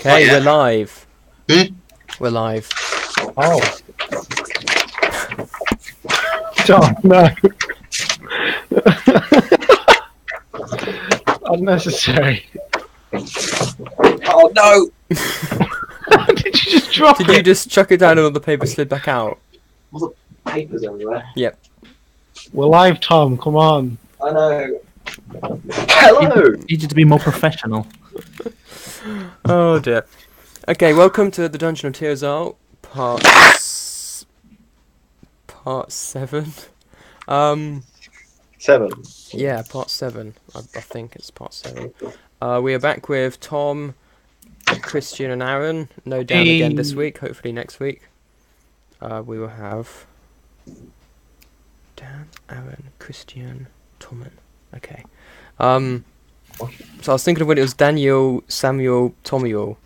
Okay, we're live. We're live. Oh. John, no. Unnecessary. Oh no! Did you just drop Did it? you just chuck it down and all the paper slid back out? All the papers everywhere. Yep. We're live, Tom. Come on. I know. Hello! Needed to be more professional. Oh dear. Okay, welcome to the Dungeon of Tyr'Azal, part 7. 7. Yeah, part 7. I think it's part 7. We are back with Tom, Christian, and Aaron. No Dan again this week. Hopefully next week. We will have Dan, Aaron, Christian, Tommen. Okay. So I was thinking of when it was Daniel, Samuel, Tomiel.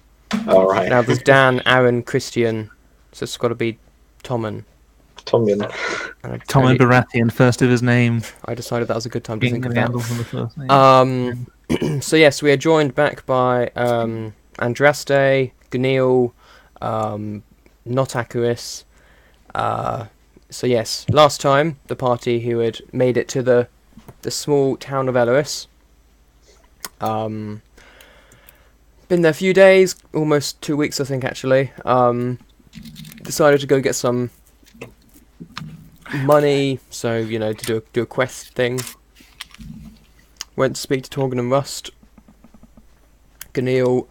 Alright. Now there's Dan, Aaron, Christian, so it's got to be Tommen. Tommen. Tommen Baratheon, first of his name. I decided that was a good time to think of Handle that. from the first name. So yes, we are joined back by Andraste, Gnil, not Acuris. So yes, last time the party who had made it to the small town of Elois. Been there a few days, almost 2 weeks I think actually. Decided to go get some money, so you know, to do a quest thing. Went to speak to Torgon and Rust. Gnil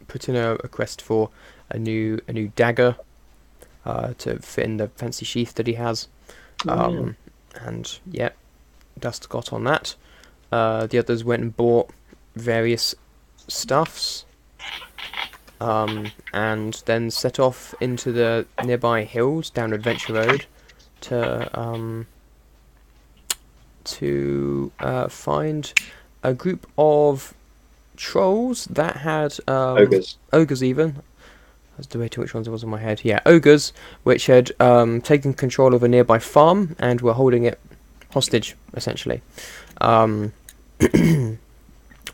put in a quest for a new dagger to fit in the fancy sheath that he has. And yeah, Dust got on that. The others went and bought various stuffs, and then set off into the nearby hills down Adventure Road to find a group of trolls that had ogres even. I was debating which ones it was in my head. Yeah, ogres, which had taken control of a nearby farm and were holding it hostage, essentially.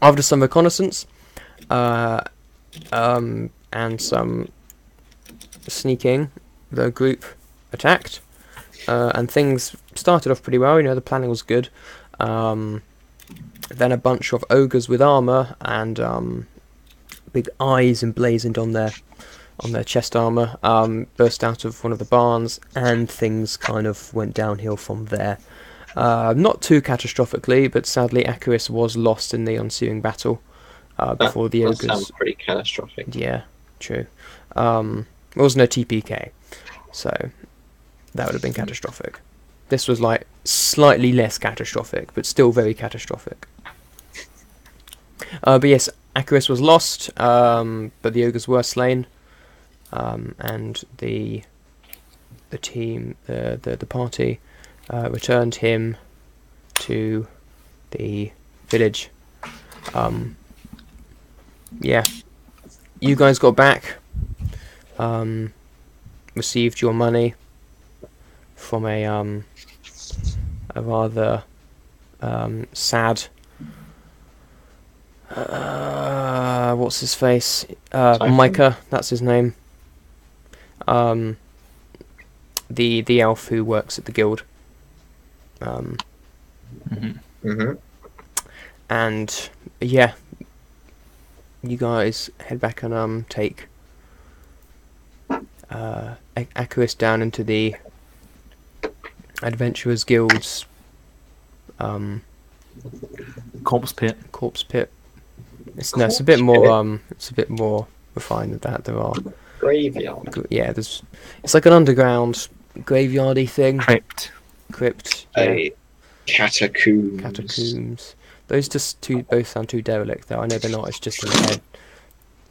After some reconnaissance and some sneaking, the group attacked, and things started off pretty well. You know, the planning was good. Then a bunch of ogres with armor and big eyes emblazoned on their chest armor burst out of one of the barns, and things kind of went downhill from there. Not too catastrophically, but sadly Acuris was lost in the ensuing battle before the ogres. That sounds pretty catastrophic. Yeah, true. There was no TPK, so that would have been catastrophic. This was like slightly less catastrophic, but still very catastrophic. But yes, Acuris was lost, but the ogres were slain, and the team, the party, returned him to the village. Yeah, you guys got back, received your money from a rather sad, what's his face? Micah, that's his name. The elf who works at the guild. And yeah, you guys head back and take Acuris down into the Adventurers Guild's Corpse pit. It's a bit more it's a bit more refined than that. There are Graveyard. yeah, it's like an underground graveyardy thing. Crypt. Yeah. A catacombs. Catacombs. Those both sound too derelict though. I know they're not, it's just in my head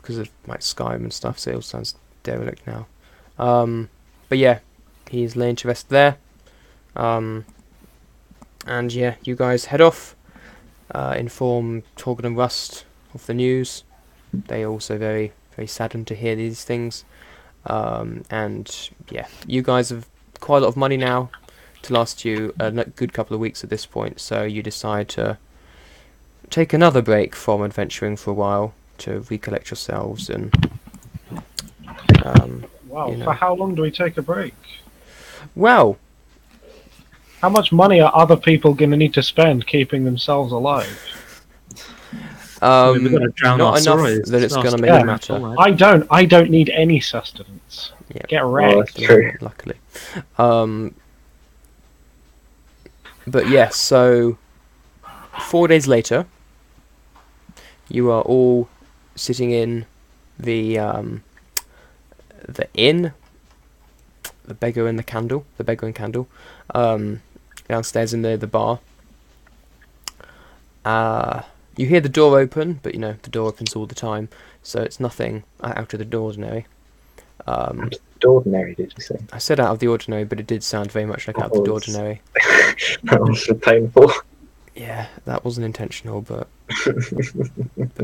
because of like Skyrim and stuff, so it all sounds derelict now. But yeah, he's laying to rest there. And yeah, you guys head off, inform Torgon and Rust of the news. They are also very, very saddened to hear these things. And yeah, you guys have quite a lot of money now to last you a good couple of weeks at this point, so you decide to take another break from adventuring for a while to recollect yourselves and Wow, you know. for how long do we take a break? well, How much money are other people going to need to spend keeping themselves alive? We've got to drown not our enough sorrows. that it's going to make Yeah. it matter. I don't need any sustenance. Yeah. Get Oh, wrecked. that's true. Luckily. But yes, so 4 days later, you are all sitting in the inn, the Beggar and Candle, downstairs in the bar. You hear the door open, but the door opens all the time, so it's nothing out of the ordinary. Ordinary, did you say? I said out of the ordinary, but it did sound very much like out of the ordinary. That was painful. Yeah, that wasn't intentional, but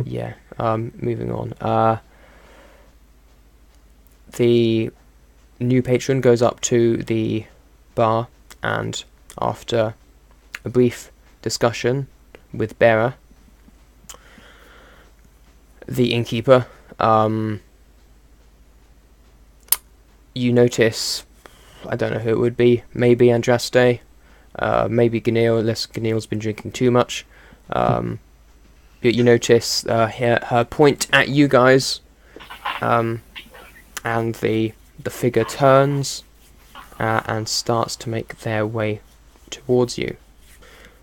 yeah. Moving on. The new patron goes up to the bar, and after a brief discussion with Bearer, the innkeeper, you notice, I don't know who it would be, maybe Andraste, maybe Ganil, unless Ganil's been drinking too much. But you notice her point at you guys, and the figure turns and starts to make their way towards you.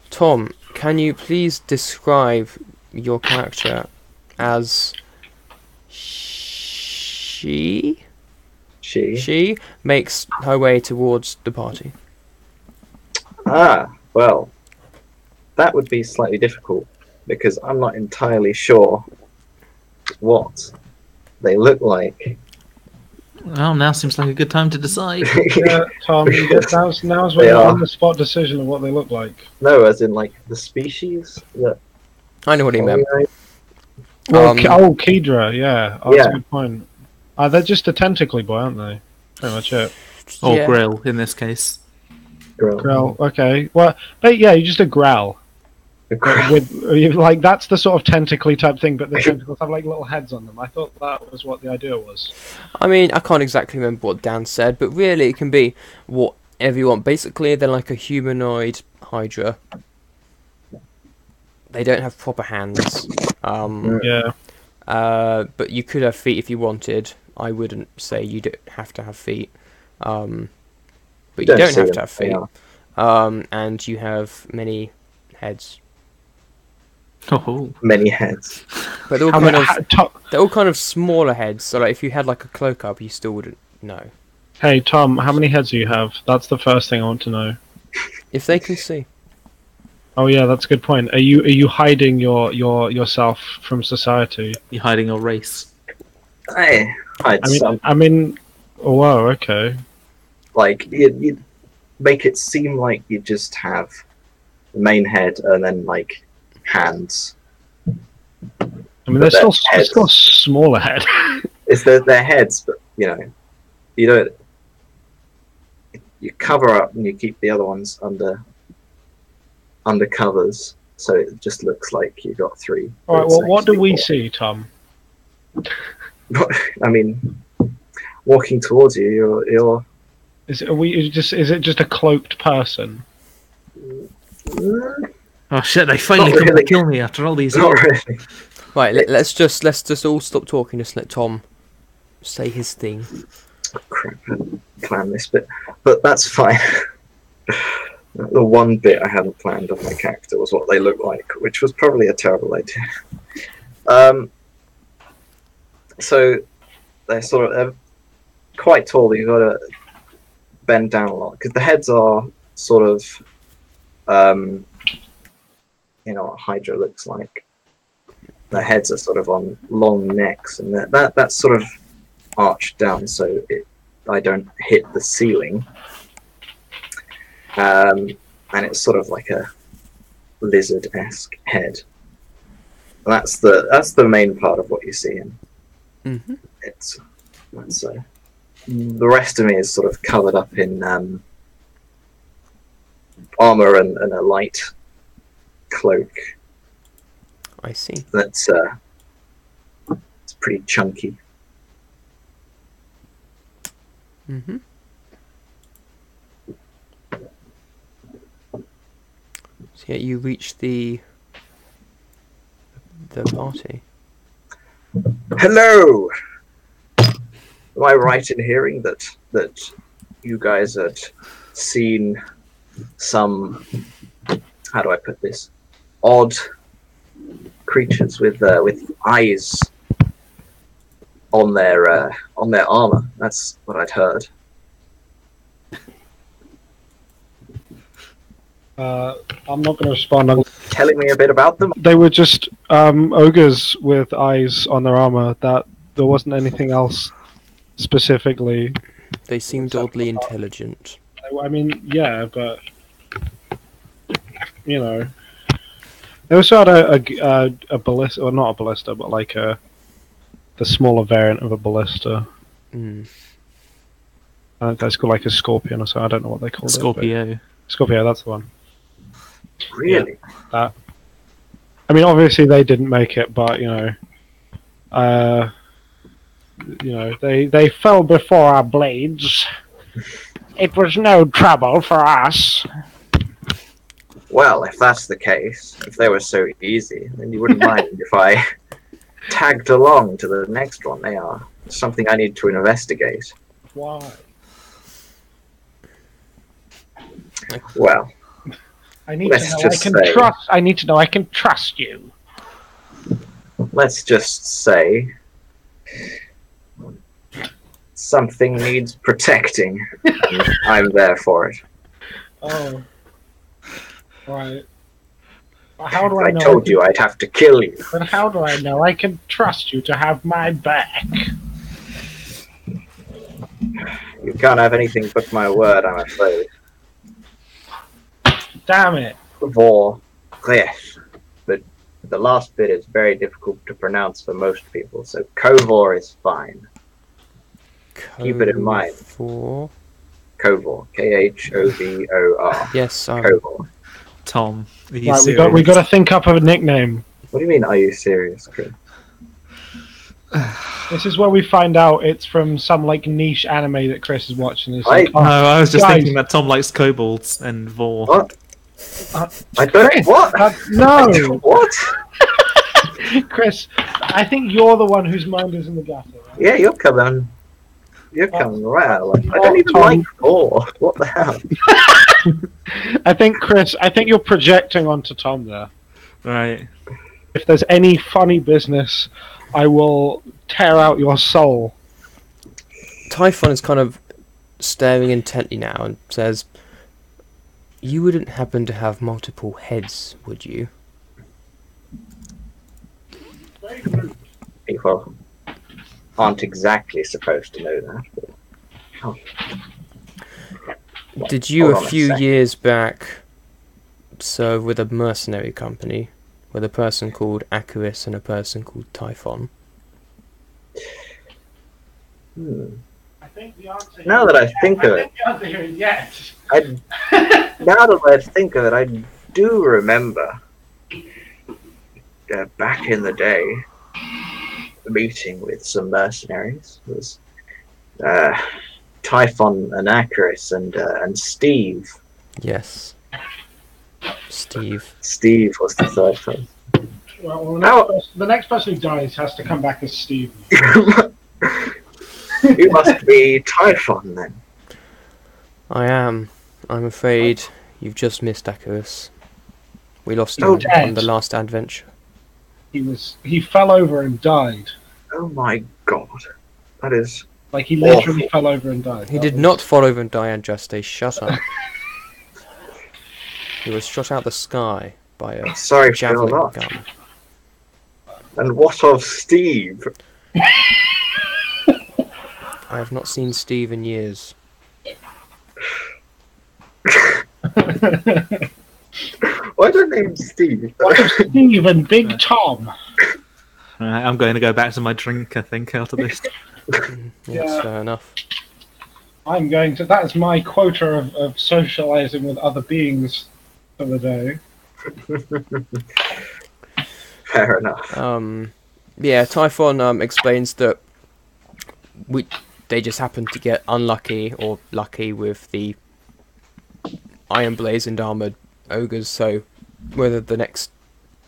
Tom, can you please describe your character as she makes her way towards the party? Well, that would be slightly difficult because I'm not entirely sure what they look like. Well, now seems like a good time to decide. Yeah, Tom, now's when They you're are. on the spot decision of what they look like. No, as in like the species that. I know what he meant. Well, Kedra, yeah. Oh, that's Yeah. a good point. They're just a tentacly boy, aren't they? Pretty much it. Or Yeah. grill, in this case. Growl, okay. Well, but yeah, you're just a growl. That's the sort of tentacly type thing, but the tentacles have like little heads on them. I thought that was what the idea was. I mean, I can't exactly remember what Dan said, but really it can be whatever you want. Basically, they're like a humanoid Hydra. They don't have proper hands. Yeah. But you could have feet if you wanted. I wouldn't say you don't have to have feet. But you don't see have to them, have they feet. are. And you have many heads. Oh, Many heads. But they're all kind of smaller heads. So like if you had like a cloak up, you still wouldn't know. Hey, Tom, how many heads do you have? That's the first thing I want to know. If they can see. Oh yeah, that's a good point. Are you hiding yourself from society? you're hiding your race. I mean, oh, wow, okay. like you'd make it seem like you just have the main head and then like hands. I mean, they're still a smaller head. It's their heads, but you don't. You cover up and you keep the other ones under covers, so it just looks like you got three. All right. Well, what do we Four. see, Tom? I mean, walking towards you, you're. Is it just a cloaked person? Oh shit, they finally Not come really. to kill me after all these Not years. really. Right, let's just all stop talking. Just let Tom say his thing. Crap, I hadn't planned this bit, but that's fine. The one bit I hadn't planned of my character was what they look like, which was probably a terrible idea. So they're quite tall, but you've got to bend down a lot because the heads are sort of, what Hydra looks like. Their heads are sort of on long necks, and that's sort of arched down so I don't hit the ceiling. And it's sort of like a lizard-esque head. And that's the main part of what you see. And Mm-hmm. the rest of me is sort of covered up in armor and a light cloak. I see. That's pretty chunky. Mm-hmm. So yeah, you reach the party. Hello. Am I right in hearing that you guys had seen some, how do I put this, odd creatures with eyes on their armor? That's what I'd heard. I'm not going to respond. Telling me a bit about them. They were just ogres with eyes on their armor. That there wasn't anything else specifically. They seemed oddly intelligent. I mean, yeah, but you know, they also had a ballista, or not a ballista, but like the smaller variant of a ballista. Mm. I think that's called like a scorpion or so. I don't know what they call it. Scorpio. Scorpio, that's the one. Really? That. I mean, obviously they didn't make it, but they fell before our blades. It was no trouble for us. Well, if that's the case, if they were so easy, then you wouldn't mind if I tagged along to the next one. They are something I need to investigate. Why? Well, I need Let's to know. just I can say- trust. I need to know. I can trust you. let's just say something needs protecting, and I'm there for it. Oh. Right. How do If I I know? told you I'd have to kill you. But how do I know I can trust you to have my back? You can't have anything but my word, I'm afraid. Damn it. Vor, yes. But the last bit is very difficult to pronounce for most people, so Kovor is fine. Keep it in mind. For Kovor. Khovor. yes, Kovor. Tom. Are you Right, serious? we got to think up of a nickname. What do you mean, are you serious, Chris? This is where we find out it's from some like niche anime that Chris is watching. It's I- like, No, I was just guys. thinking that Tom likes kobolds and Vor. What? Uh, I don't. Chris, What? no, What? Chris. I think you're the one whose mind is in the gutter. Right? Yeah, you're coming. You're coming right out. Like, I don't even Tom. like Vor. What the hell? I think Chris. I think you're projecting onto Tom there. Right. If there's any funny business, I will tear out your soul. Typhon is kind of staring intently now and says, "You wouldn't happen to have multiple heads, would you?" People aren't exactly supposed to know that. But... Oh. Did you Hold a on a few sec. years back serve with a mercenary company with a person called Acaris and a person called Typhon? I think the answer. Now that I think of it, the answer here is yes. now that I think of it, I do remember back in the day meeting with some mercenaries. It was Typhon and Acaris and Steve. Yes. Steve. Steve was the third person. Well, Now- the next person who dies has to come back as Steve. You must be Typhon then. I am. I'm afraid you've just missed Acaris. We lost Oh, him Dad. on the last adventure. He fell over and died. Oh my god. That is... Like he literally Awful. fell over and died. He That did was- not fall over and die unjustly. Shut up. He was shot out the sky by a Sorry for your javelin loss. gun. And what of Steve? I have not seen Steve in years. Why don't they name Steve? What of Steve and Big Tom? Right, I'm going to go back to my drink, I think, after this. Yes, Yeah. fair enough. I'm going to. That is my quota of socializing with other beings for the day. Fair enough. Yeah, Typhon explains that they just happened to get unlucky or lucky with the iron blazoned armored ogres, so whether the next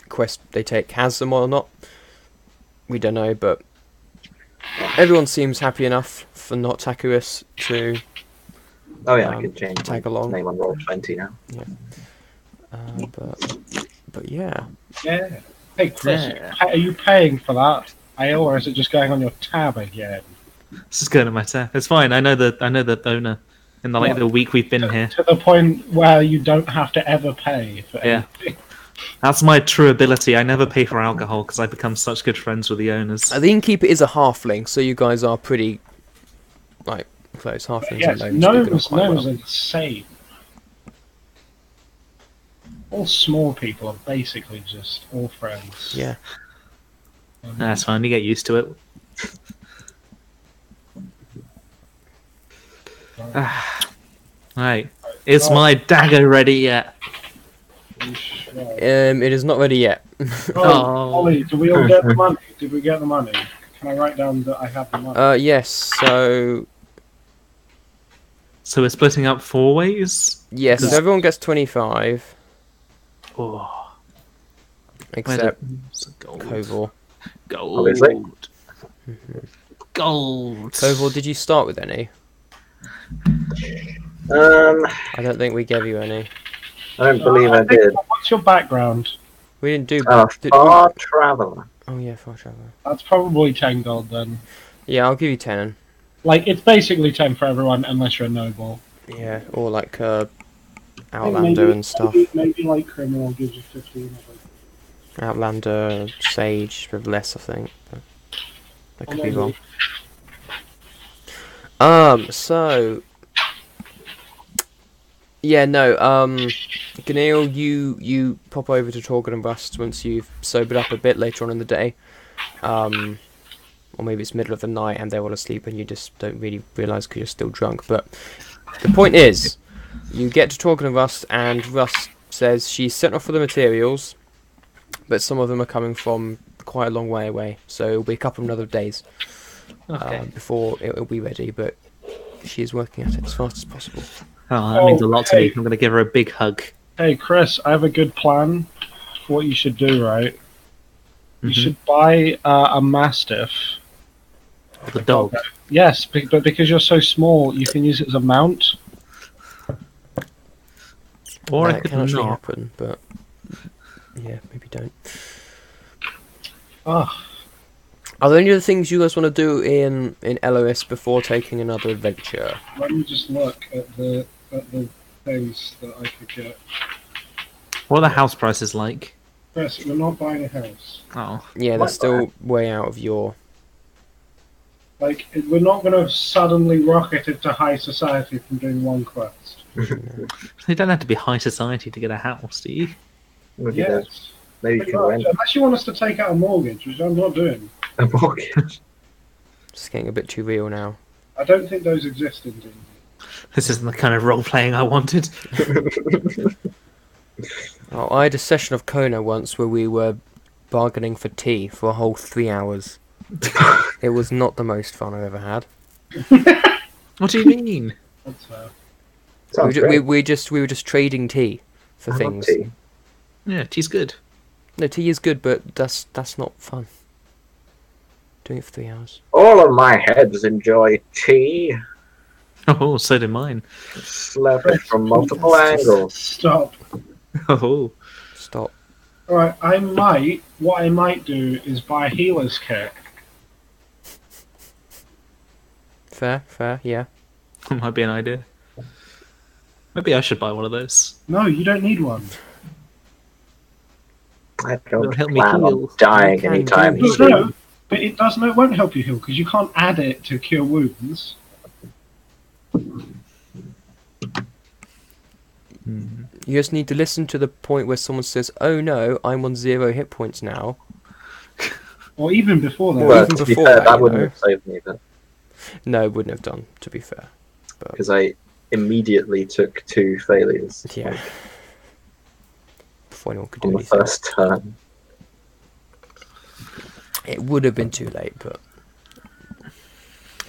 quest they take has them or not, we don't know, but everyone seems happy enough for not Takuris to Oh yeah, I can change my tag along. name on Roll20 now. But yeah. Yeah. Hey, Chris, Yeah. are you paying for that ale, or is it just going on your tab again? This is going to matter. It's fine. I know the owner. In the week we've been here, To the point where you don't have to ever pay for Yeah. anything. that's my true ability. I never pay for alcohol because I become such good friends with the owners. The innkeeper is a halfling, so you guys are pretty like close. Halflings Yes, and gnomes do get on gnomes, quite gnomes well. are insane. All small people are basically just all friends. Yeah. That's fine. You get used to it. Right. Is my dagger ready yet? It is not ready yet. Oh, Ollie, did we all get the money? Did we get the money? Can I write down that I have the money? Yes. So So we're splitting up 4 ways. yes, Yeah. so everyone gets 25 Oh, except gold. Kovor. Gold. Obviously. Gold. Kovor, did you start with any? I don't think we gave you any. I don't believe I did. What's your background? We didn't do. did Far Traveler. Oh yeah, far traveler. That's probably 10 gold then. Yeah, I'll give you 10. Like, it's basically 10 for everyone unless you're a noble. Yeah, or like I think Outlander and stuff. Maybe like criminal gives you 15. I think. Outlander, Sage with less, I think. But I could be maybe. wrong. So yeah, no. Ganil, you pop over to Torgan and Rust once you've sobered up a bit later on in the day. Or maybe it's middle of the night and they're all asleep and you just don't really realise because you're still drunk. But the point is, you get to Torgan and Rust, and Rust says she's sent off for the materials, but some of them are coming from quite a long way away, so it'll be a couple of other days before it'll be ready. But she is working at it as fast as possible. Oh, that means a lot to me. I'm going to give her a big hug. Hey, Chris, I have a good plan for what you should do, right? You Mhm. should buy a Mastiff. The dog. Yes, but because you're so small, you can use it as a mount. Or I That could can actually not. happen, but yeah, maybe don't. Oh, Are there any other things you guys want to do in LOS before taking another adventure? let me just look at the things that I could get. What are the house prices like? Chris, we're not buying a house. Oh, Yeah, they're still way out of your. Like, we're not going to suddenly rocket into high society from doing one quest. you don't have to be high society to get a house, do you? Maybe you Yes. Maybe you Pretty can much. rent Unless you want us to take out a mortgage, which I'm not doing. a mortgage. It's getting a bit too real now. I don't think those exist in D&D. This isn't the kind of role playing I wanted. Oh, I had a session of Kona once where we were bargaining for tea for a whole 3 hours. It was not the most fun I've ever had. What do you mean? That's fair. Sounds We great. were just trading tea for I love things. tea. Yeah, tea's good. No, tea is good, but that's not fun. Doing it for 3 hours. All of my heads enjoy tea. Oh, so did mine. Slap it from multiple angles. Stop. Oh, Stop. Alright, what I might do is buy a healer's kit. Fair, yeah. that might be an idea. Maybe I should buy one of those. No, you don't need one. I It'll don't help me plan heal. on dying You can anytime do soon. No, but it won't help you heal, because you can't add it to cure wounds. You just need to listen to the point where someone says, "Oh no, I'm on 0 hit points now." Or even before that. Well, Even to be before fair, that, that you wouldn't know. have saved me, No, it wouldn't have done, to be fair. because I immediately took 2 failures Yeah. Before anyone could do on the anything. first turn. It would have been too late, but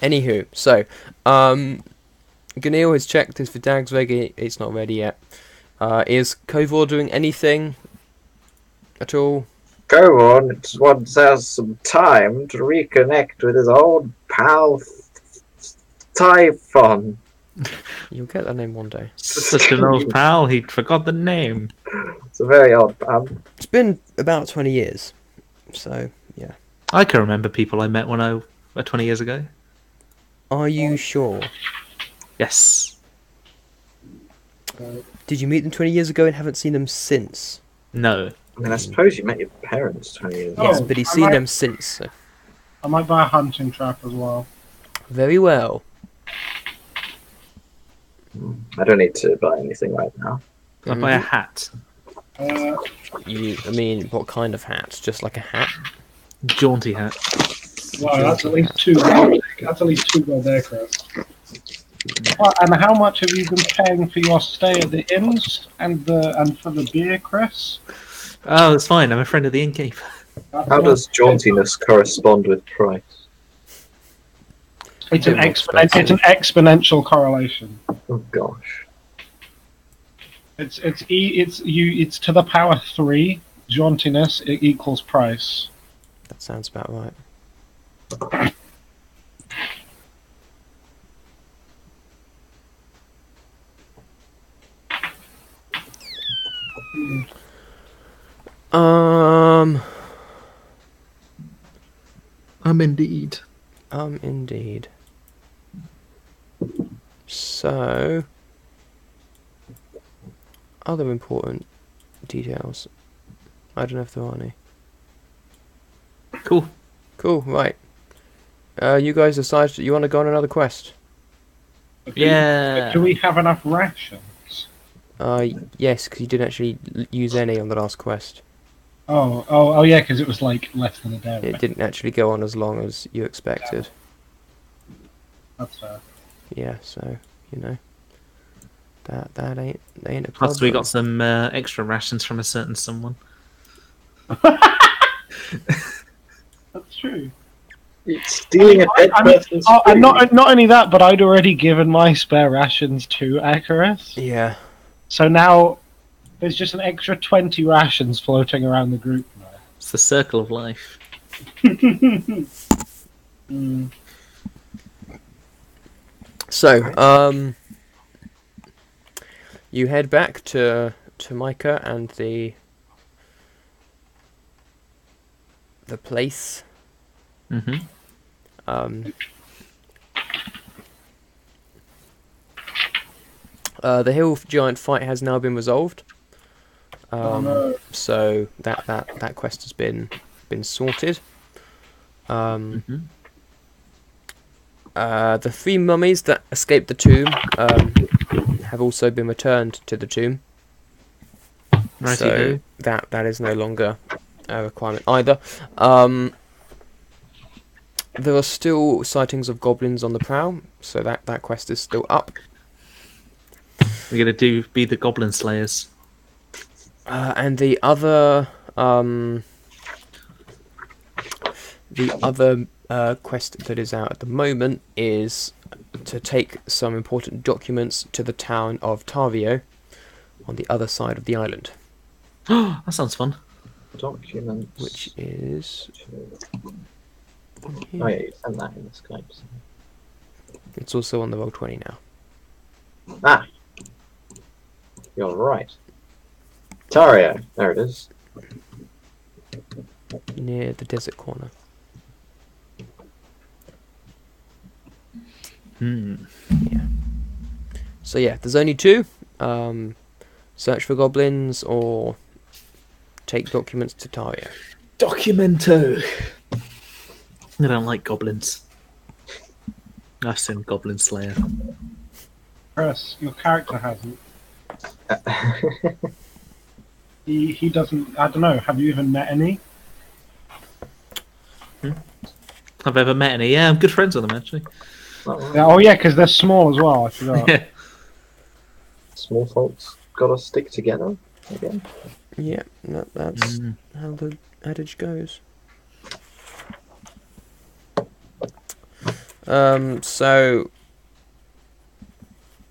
anywho, so Ganil has checked his Vidag's ready. It's not ready yet. Is Kovor doing anything at all? Go on, it wants has some time to reconnect with his old pal Typhon. You'll get that name one day. Such an old pal, he forgot the name. It's a very odd pal. It's been about 20 years, so yeah. I can remember people I met 20 years ago. Are you sure? Yes. Did you meet them 20 years ago and haven't seen them since? No. I mean, I suppose you met your parents 20 years ago. Yes, Oh, but he's I seen might- them since. So. I might buy a hunting trap as well. Very well. I don't need to buy anything right now. I'll buy a hat. Uh, I mean, what kind of hat? Just like a hat? Jaunty hat. well, that's at least two. That's at least 2 gold there, Chris. Well, and how much have you been paying for your stay at the inns and for the beer, Chris? Oh, it's fine. I'm a friend of the innkeeper. How does jauntiness correspond with price? It's an Bit more expensive. exponential correlation. Oh gosh. It's to the power 3 jauntiness equals price. That sounds about right. Um, Indeed. indeed. So, other important details. I don't know if there are any. Cool. Cool, right. You guys decided you want to go on another quest. Yeah. Do we have enough rations? Yes, because you didn't actually use any on the last quest. Oh, yeah, because it was like less than a day. It didn't actually go on as long as you expected. That's fair. Yeah, so that ain't a problem. Plus, we got some extra rations from a certain someone. That's true. It's stealing a dead person's Oh, and food. not only that, but I'd already given my spare rations to Icarus. Yeah. So now there's just an extra 20 rations floating around the group now. It's the circle of life. Mm. So, you head back to Micah and the place. Mm-hmm. The hill giant fight has now been resolved. Oh, no. So that quest has been sorted. Mm-hmm. The 3 mummies that escaped the tomb have also been returned to the tomb. So that is no longer a requirement either. There are still sightings of goblins on the prowl, so that quest is still up. We're gonna be the goblin slayers. And the other quest that is out at the moment is to take some important documents to the town of Tarvio on the other side of the island, That sounds fun. Documents. which is Oh yeah, you sent that in the Skype. it's also on the Roll20 now. Ah, you're right. Tario, there it is. Near the desert corner. Hmm. So yeah, there's only 2. Search for goblins or take documents to Tario. Documento. I don't like goblins. I've seen Goblin Slayer. Chris, your character hasn't. He doesn't. I don't know. Have you even met any? I've ever met any. Yeah, I'm good friends with them actually. Yeah, oh yeah, because they're small as well. I forgot. Yeah. Small folks gotta stick together again. Yeah, that's Mm. how the adage goes. So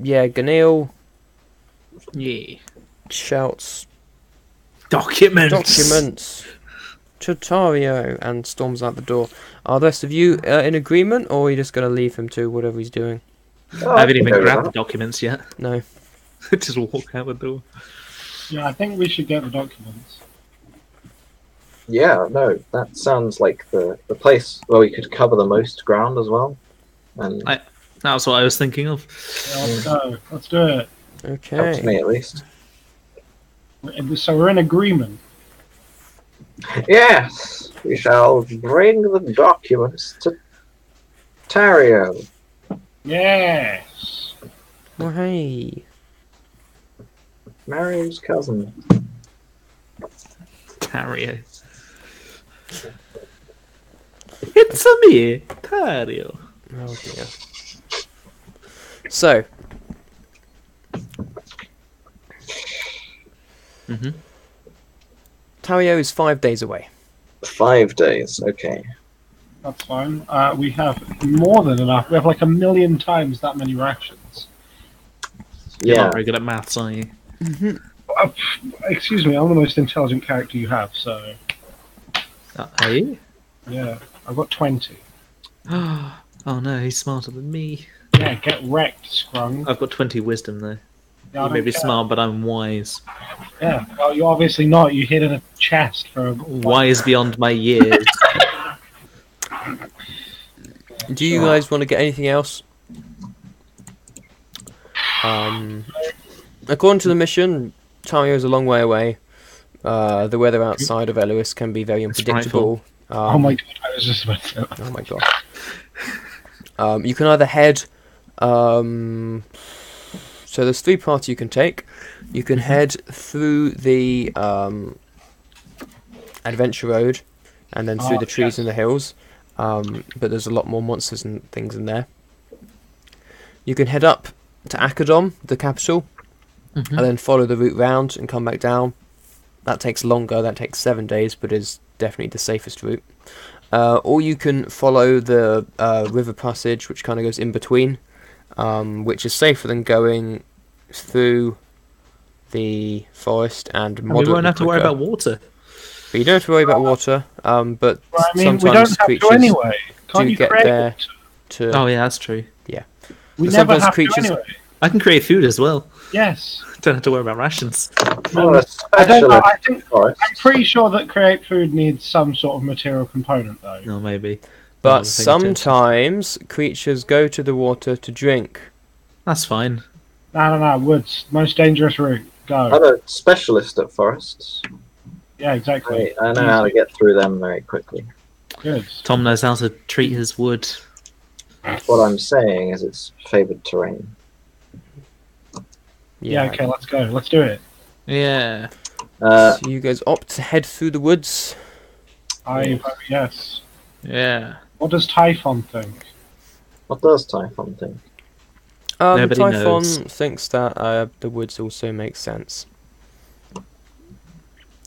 yeah, Ganil Yeah. shouts Documents. to Tario and storms out the door. Are the rest of you in agreement, or are you just going to leave him to whatever he's doing? Oh, I haven't can even go with grabbed the that. documents yet. No. Just walk out the door. Yeah, I think we should get the documents. Yeah, no, that sounds like the place where we could cover the most ground as well. And That's what I was thinking of. Yeah, let's go. Let's do it. helps Okay. me at least. So we're in agreement. Yes, we shall bring the documents to Tario. Yes. Well, hey. Mario's cousin. Tario. It's a me, Tario. Oh dear. So. Mm-hmm. Tario is 5 days away. 5 days, okay. That's fine. We have more than enough. We have like 1,000,000 times that many rations. You're Yeah, not very good at maths, are you? Excuse me, I'm the most intelligent character you have, so Are you? yeah, I've got 20. Oh no, he's smarter than me. Yeah, get wrecked, Scrung. I've got 20 wisdom though. Yeah, I You may don't be care. smart, but I'm wise. Yeah, well, you're obviously not. You hid in a chest for a Wise beyond my years. Do you guys want to get anything else? According to the mission, Tario is a long way away. The weather outside of Elois can be very unpredictable. Oh my god, I was just about to say that. Oh my god. You can either head. So there's 3 paths you can take. You can head through the adventure road, and then through the trees and the hills. But there's a lot more monsters and things in there. You can head up to Akadom, the capital, and then follow the route round and come back down. That takes longer. That takes 7 days, but is definitely the safest route. Or you can follow the river passage, which kind of goes in between, which is safer than going through the forest and We moderately won't have to worry quicker. about water. But you don't have to worry about water. But Well, I mean, sometimes we don't have creatures to anyway. Can't do you get create there it? to. Oh yeah, that's true. We But never sometimes have creatures- to anyway. I can create food as well. Yes. Don't have to worry about rations. oh, a I don't know. specialist I think forest. I'm pretty sure that create food needs some sort of material component, though. No, maybe. But Not paying attention. sometimes creatures go to the water to drink. That's fine. No. Woods, most dangerous route. Go. I'm a specialist at forests. Yeah, exactly. I know how to get through them very quickly. Good. Tom knows how to treat his wood. What I'm saying is it's favoured terrain. Yeah. Okay. Let's go. Let's do it. Yeah. So you guys opt to head through the woods. I vote yes. Yeah. What does Typhon think? What does Typhon think? Nobody Typhon knows. thinks that the woods also make sense.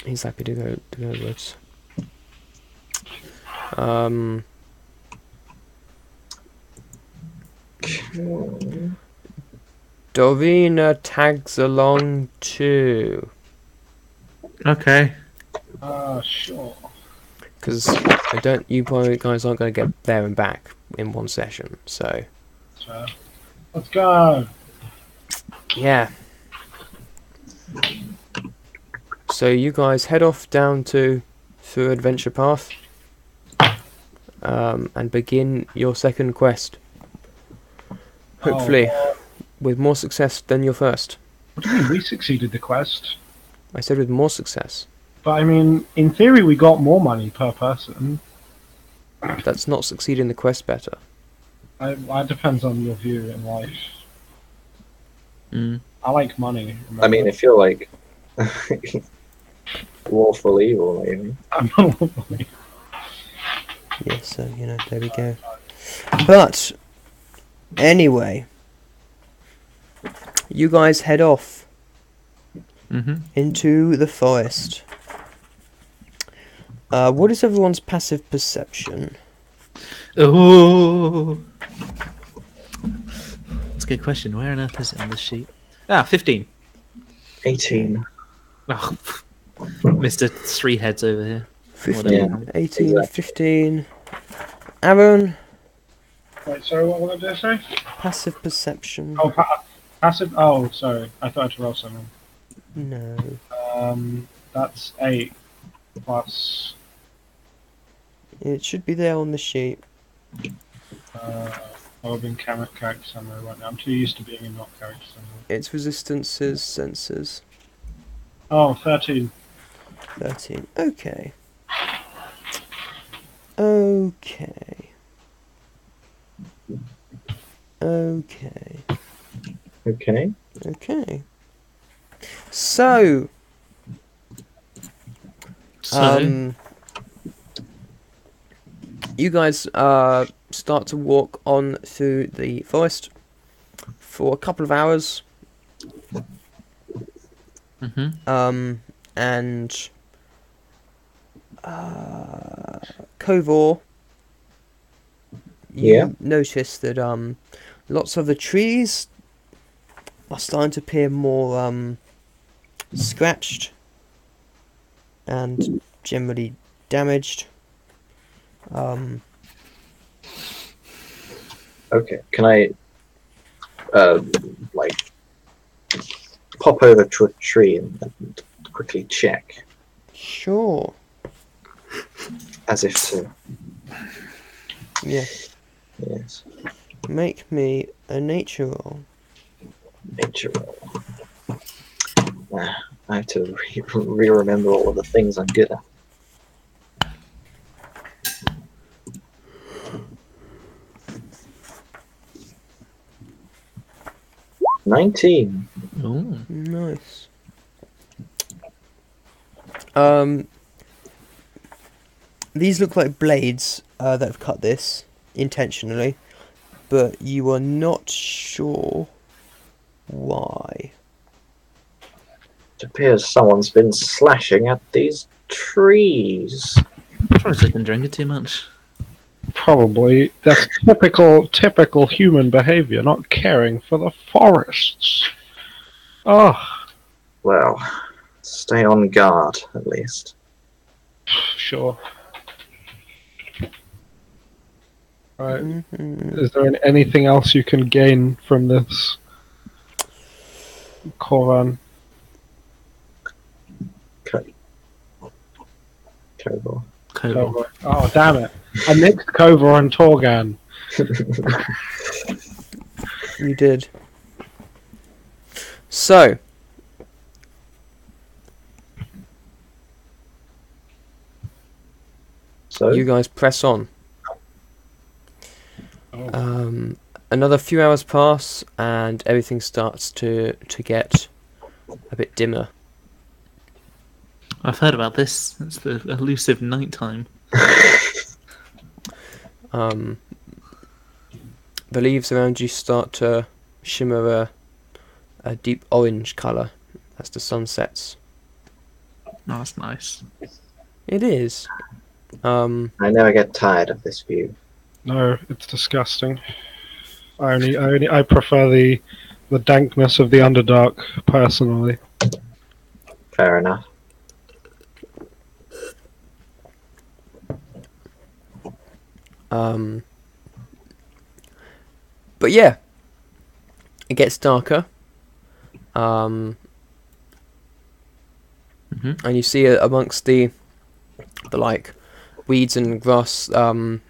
He's happy to go woods. Dorina tags along too, Okay. Sure. because you probably guys aren't going to get there and back in one session. So Let's go. yeah. So you guys head off down through Adventure Path, and begin your second quest. Hopefully, with more success than your first. What do you mean? We succeeded the quest. I said with more success. But I mean, in theory, we got more money per person. That's not succeeding the quest better. It depends on your view in life. Mm. I like money. I mean, if you're like lawful evil, maybe. I'm not money. Yeah, so, there we go. But, anyway, you guys head off Mm-hmm. into the forest. What is everyone's passive perception? Oh. a good question. Where on earth is it on this sheet? Ah, 15. 18. Oh, Mr. Three Heads over here. 15, Yeah, 18, exactly. 15. Aaron, Wait, sorry, what did I say? passive perception. Oh, passive. Oh, sorry. I thought I had to roll something. No. That's 8 plus. It should be there on the sheet. I've been character somewhere right now. I'm too used to being in not character somewhere. It's resistances, sensors. Oh, 13. 13. Okay. Okay. Okay. Okay. Okay. So, So, you guys start to walk on through the forest for a couple of hours. mhm. And Kovor, you Yeah. notice that lots of the trees are starting to appear more scratched and generally damaged. Okay. Can I, like, pop over to a tree and quickly check, Sure. as if to, Yeah. yes, Make me a nature roll. nature roll. I have to re-remember all of the things I'm good at. "19." Ooh. Nice. These look like blades that have cut this intentionally, but you are not sure why. It appears someone's been slashing at these trees. Probably just been drinking too much. Probably. That's typical human behavior, not caring for the forests. Oh, Well, stay on guard, at least. sure. Right. Mhm. Is there anything else you can gain from this, Koran? Terrible. Cobalt. Kovor. Oh, damn it. I mixed Kovor and Torgan. You did. So, So, you guys press on. Oh. Another few hours pass, and everything starts to get a bit dimmer. I've heard about this. It's the elusive nighttime. The leaves around you start to shimmer a deep orange colour as the sun sets. Oh, that's nice. It is. I never get tired of this view. No, it's disgusting. I prefer the dankness of the Underdark, personally. Fair enough. But yeah, it gets darker. And you see amongst the like weeds and grass, some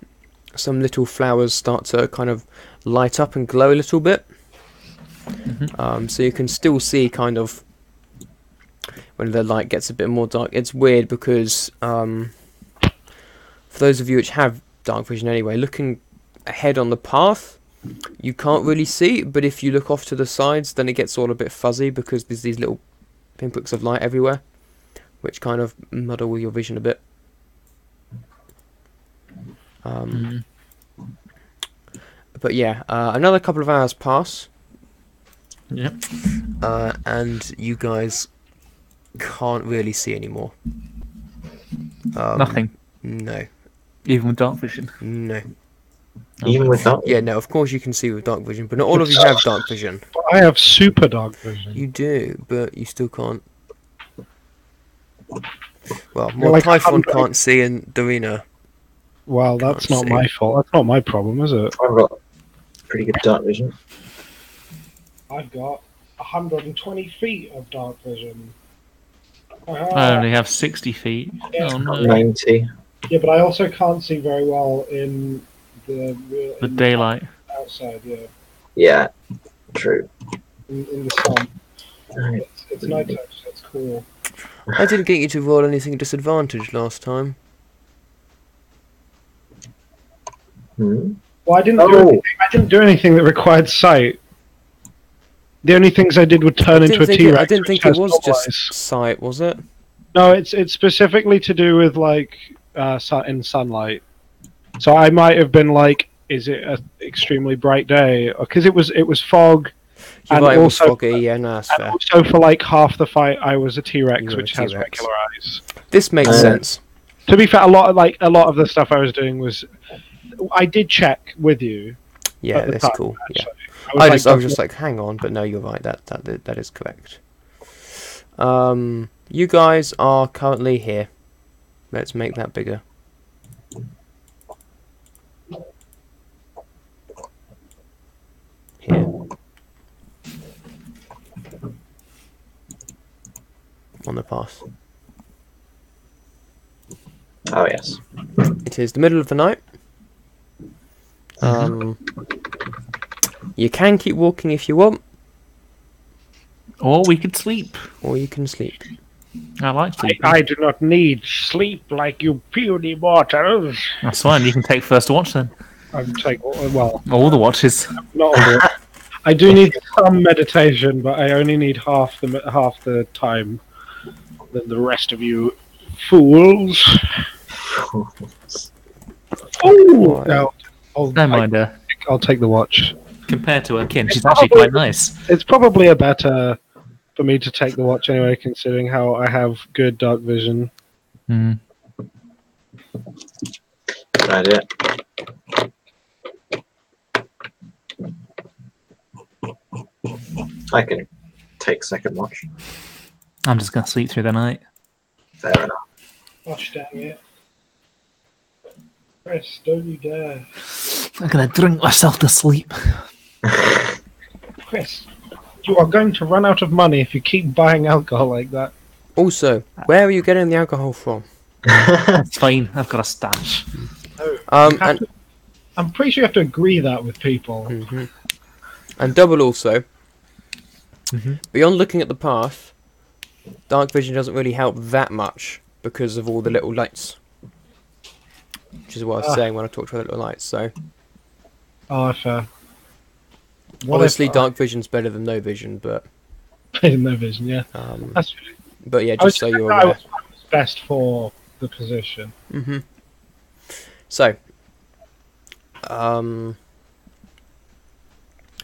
little flowers start to kind of light up and glow a little bit. So you can still see kind of when the light gets a bit more dark. It's weird because for those of you which have dark vision anyway, looking ahead on the path, you can't really see, but if you look off to the sides, then it gets all a bit fuzzy because there's these little pinpricks of light everywhere, which kind of muddle your vision a bit. But yeah, another couple of hours pass. Yep. And you guys can't really see anymore. Nothing. No. Even with dark vision. No. Even with that? Yeah, no, of course you can see with dark vision, but not all of you have dark vision. But I have super dark vision. You do, but you still can't. Well, You're more like Typhon 100. can't see in Darina. Well, that's Can't not see. my fault. That's not my problem, is it? I've got pretty good dark vision. I've got 120 feet of dark vision. I only have 60 feet. Yeah. Oh no. 90. Yeah, but I also can't see very well in The in daylight. outside. Yeah, Yeah, true. in the sun. It's night time, so it's cool. I didn't get you to roll anything at disadvantage last time. Hmm? Well, I didn't. Oh, I didn't do anything that required sight. The only things I did were turn into a T-Rex. I didn't think which it has was no just eyes. sight, was it? No, it's specifically to do with like in sunlight. So I might have been like, is it an extremely bright day? Because it was fog, You're and right, it was also foggy, yeah, no, that's and fair. also for like half the fight, I was a T-Rex, You were a which has T-Rex. regular eyes. This makes Uh, sense. To be fair, a lot of the stuff I was doing was, I did check with you. Yeah, at the that's time, cool. Yeah. actually. I was just like, hang on, but no, you're right. That is correct. You guys are currently here. Let's make that bigger. Here. On the path. oh yes. It is the middle of the night. You can keep walking if you want, Or we could sleep. or you can sleep. I like sleeping. I do not need sleep like you puny mortals. That's fine. You can take first watch then. I'm take well, All the watches. not all the I do need some meditation, but I only need half the time than the rest of you fools. Oh, Right. no, Don't mind her. I'll take the watch. Compared to her kin, she's actually quite nice. It's probably a better for me to take the watch anyway, considering how I have good dark vision. Mm. Good idea. I can take second watch. I'm just gonna sleep through the night. Fair enough. Gosh dang it. Chris, don't you dare. I'm gonna drink myself to sleep. Chris, you are going to run out of money if you keep buying alcohol like that. Also, where are you getting the alcohol from? It's fine. I've got a stash. And I'm pretty sure you have to agree that with people. mhm. And double also. Mhm. Beyond looking at the path, dark vision doesn't really help that much because of all the little lights. Which is what I was saying when I talked about the little lights. So Oh, fair. What obviously, if dark vision's better than no vision, but I had no vision, yeah. That's yeah, I was just so you're I aware. was best for the position. So,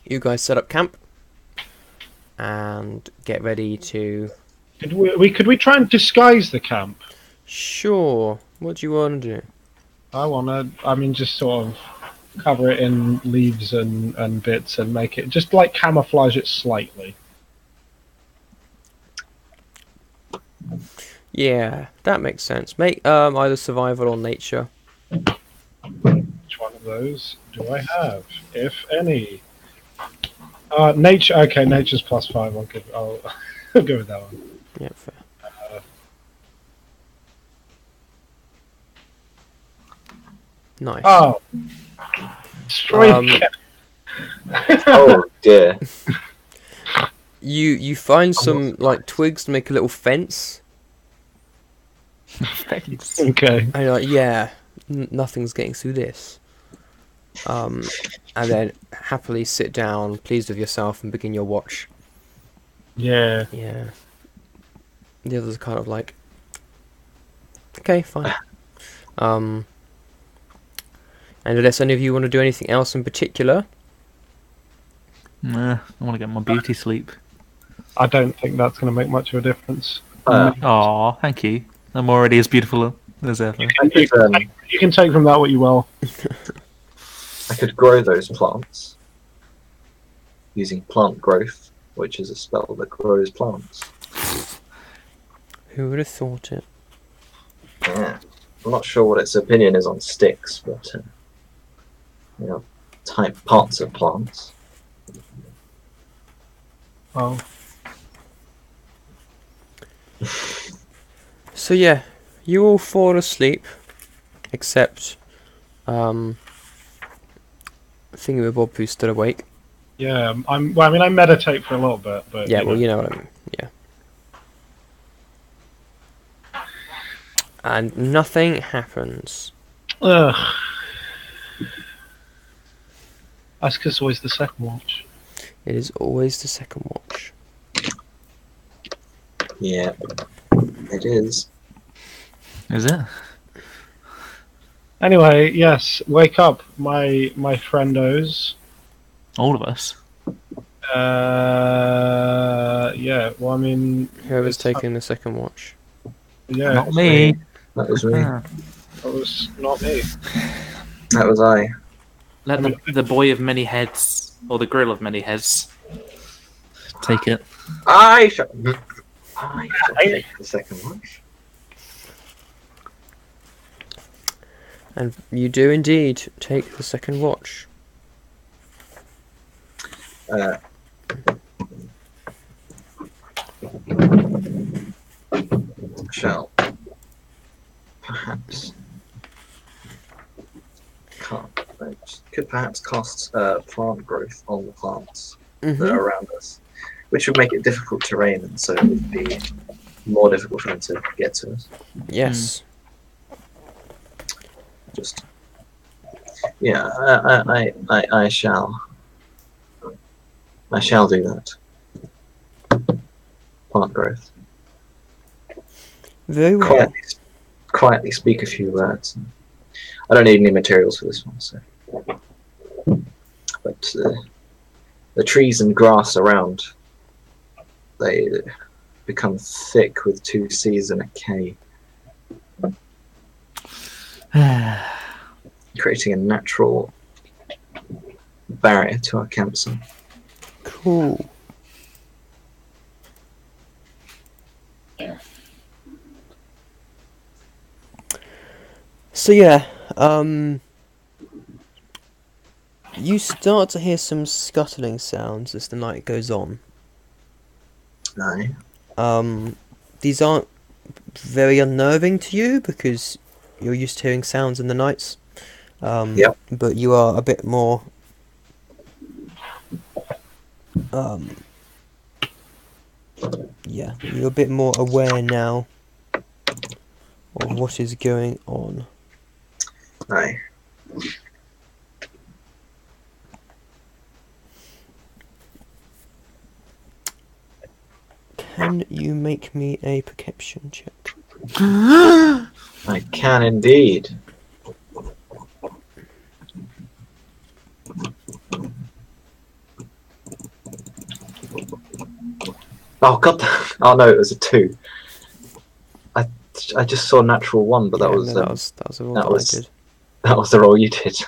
you guys set up camp and get ready to. Could we try and disguise the camp? Sure. What do you want to do? Just sort of cover it in leaves and bits and make it just like camouflage it slightly. Yeah, that makes sense. Make either survival or nature. Which one of those do I have, if any? Nature. Okay, nature's +5. I'll go with that one. Yeah, fair. Nice. Oh, destroy the camp. Oh dear. You find some like twigs to make a little fence. Thanks. Okay. And you're like, yeah, nothing's getting through this. And then happily sit down, pleased with yourself, and begin your watch. Yeah. Yeah. The others are kind of like, okay, fine. And unless any of you want to do anything else in particular, Nah, I want to get my beauty sleep. I don't think that's going to make much of a difference. Aw, thank you. I'm already as beautiful as ever. You can take from that what you will. I could grow those plants using plant growth, which is a spell that grows plants. Who would have thought it? Yeah. I'm not sure what its opinion is on sticks, but type parts of plants. Oh, So yeah, you all fall asleep, except Thingamabob, who's still awake. yeah. Well, I mean, I meditate for a little bit, but Yeah, well, you know what I mean. Yeah. And nothing happens. Ugh. That's because it's always the second watch. It is always the second watch. Yeah, it is. Is it? Anyway, yes. Wake up, my friendos. All of us. Yeah. Well, I mean, Whoever's it's- taking the second watch. Yeah, Not me. That was me. Ah. that was not me. That was I. Let the boy of many heads, or the grill of many heads, take it. I shall take the second one. And you do indeed take the second watch. Shall perhaps could perhaps cast plant growth on the plants that Mm-hmm. are around us, which would make it difficult terrain, and so it would be more difficult for them to get to us. Yes. Just yeah, I shall do that. Plant growth. Very well. Quietly speak a few words. I don't need any materials for this one, so. But the trees and grass around, they become thick with 2 C's and a K, creating a natural barrier to our campsite. Cool. So yeah, you start to hear some scuttling sounds as the night goes on. No. These aren't very unnerving to you because you're used to hearing sounds in the nights. Yep. But you are a bit more yeah, you're a bit more aware now of what is going on. Aye. Can you make me a perception check? I can indeed. Oh god! Oh no, it was a 2. I just saw natural 1, but that Yeah, was no, that was a roll that that was- I did. that was the roll you did.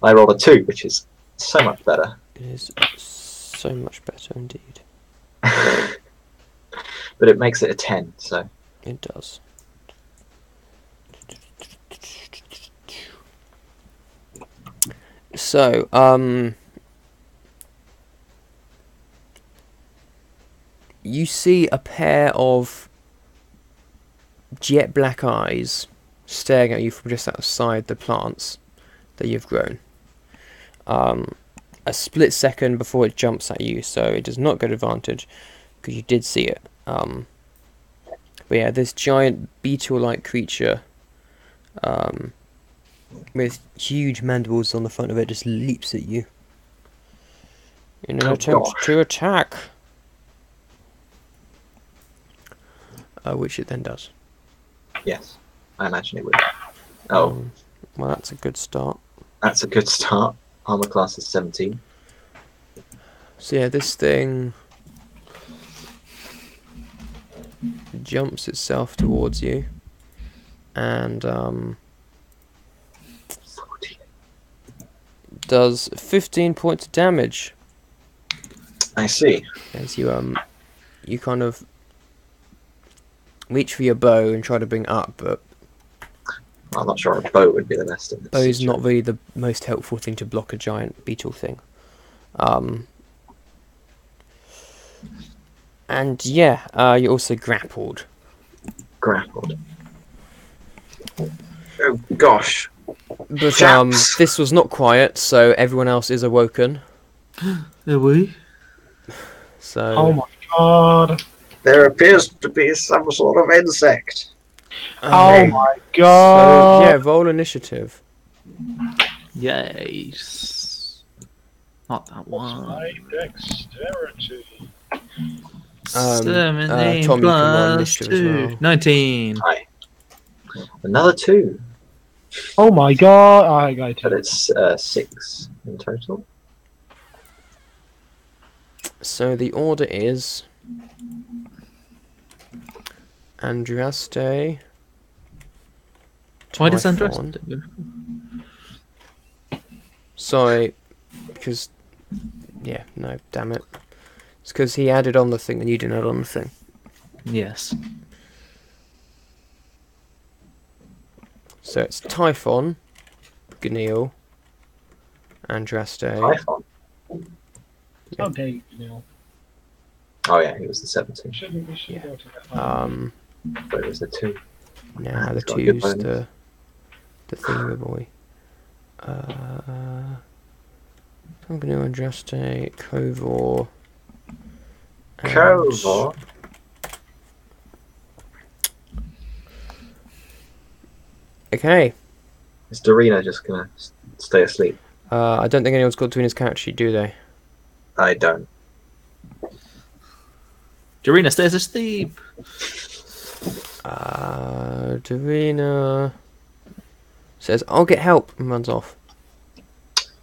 I rolled a 2, which is so much better. It is so much better indeed. But it makes it a 10, so It does. So, you see a pair of jet black eyes staring at you from just outside the plants that you've grown. A split second before it jumps at you, so it does not get advantage because you did see it. But yeah, this giant beetle-like creature with huge mandibles on the front of it just leaps at you in an Oh, attempt gosh. to attack. Which it then does. yes, I imagine it would. Oh, Well, that's a good start. that's a good start. Armor class is 17. So yeah, this thing jumps itself towards you, and 14. does 15 points of damage I see. as you kind of reach for your bow and try to bring it up, but I'm not sure a bow would be the best in this bow is situation. not really the most helpful thing to block a giant beetle thing. And yeah, you're also grappled. Grappled. Oh gosh. But Chaps. this was not quiet, so everyone else is awoken. Are we? So Oh my god. There appears to be some sort of insect. Oh um, my so god. yeah, roll initiative. Yes. Not that one. My dexterity. Tom, 17 you can roll plus initiative as 2. well. 19. Hi. Another 2, Oh my god. I got but it. it's 6 in total. So the order is Andraste. Why does Typhon. Andres? Sorry, because yeah, no, damn it. It's because he added on the thing and you didn't add on the thing. Yes. So it's Typhon, Gnil, Andraste. Typhon. How dare you, Neil? Oh yeah, he was the 17, We should Yeah. go to that. but it was the 2. Now the He's got a good two's bonus. the thingy boy. Gnil, Andraste, Kovor. and- Kovor. Okay. Is Dorina just gonna stay asleep? I don't think anyone's got Dorina's character sheet, do they? I don't. Dorina stays asleep. Dorina says, "I'll get help," and runs off.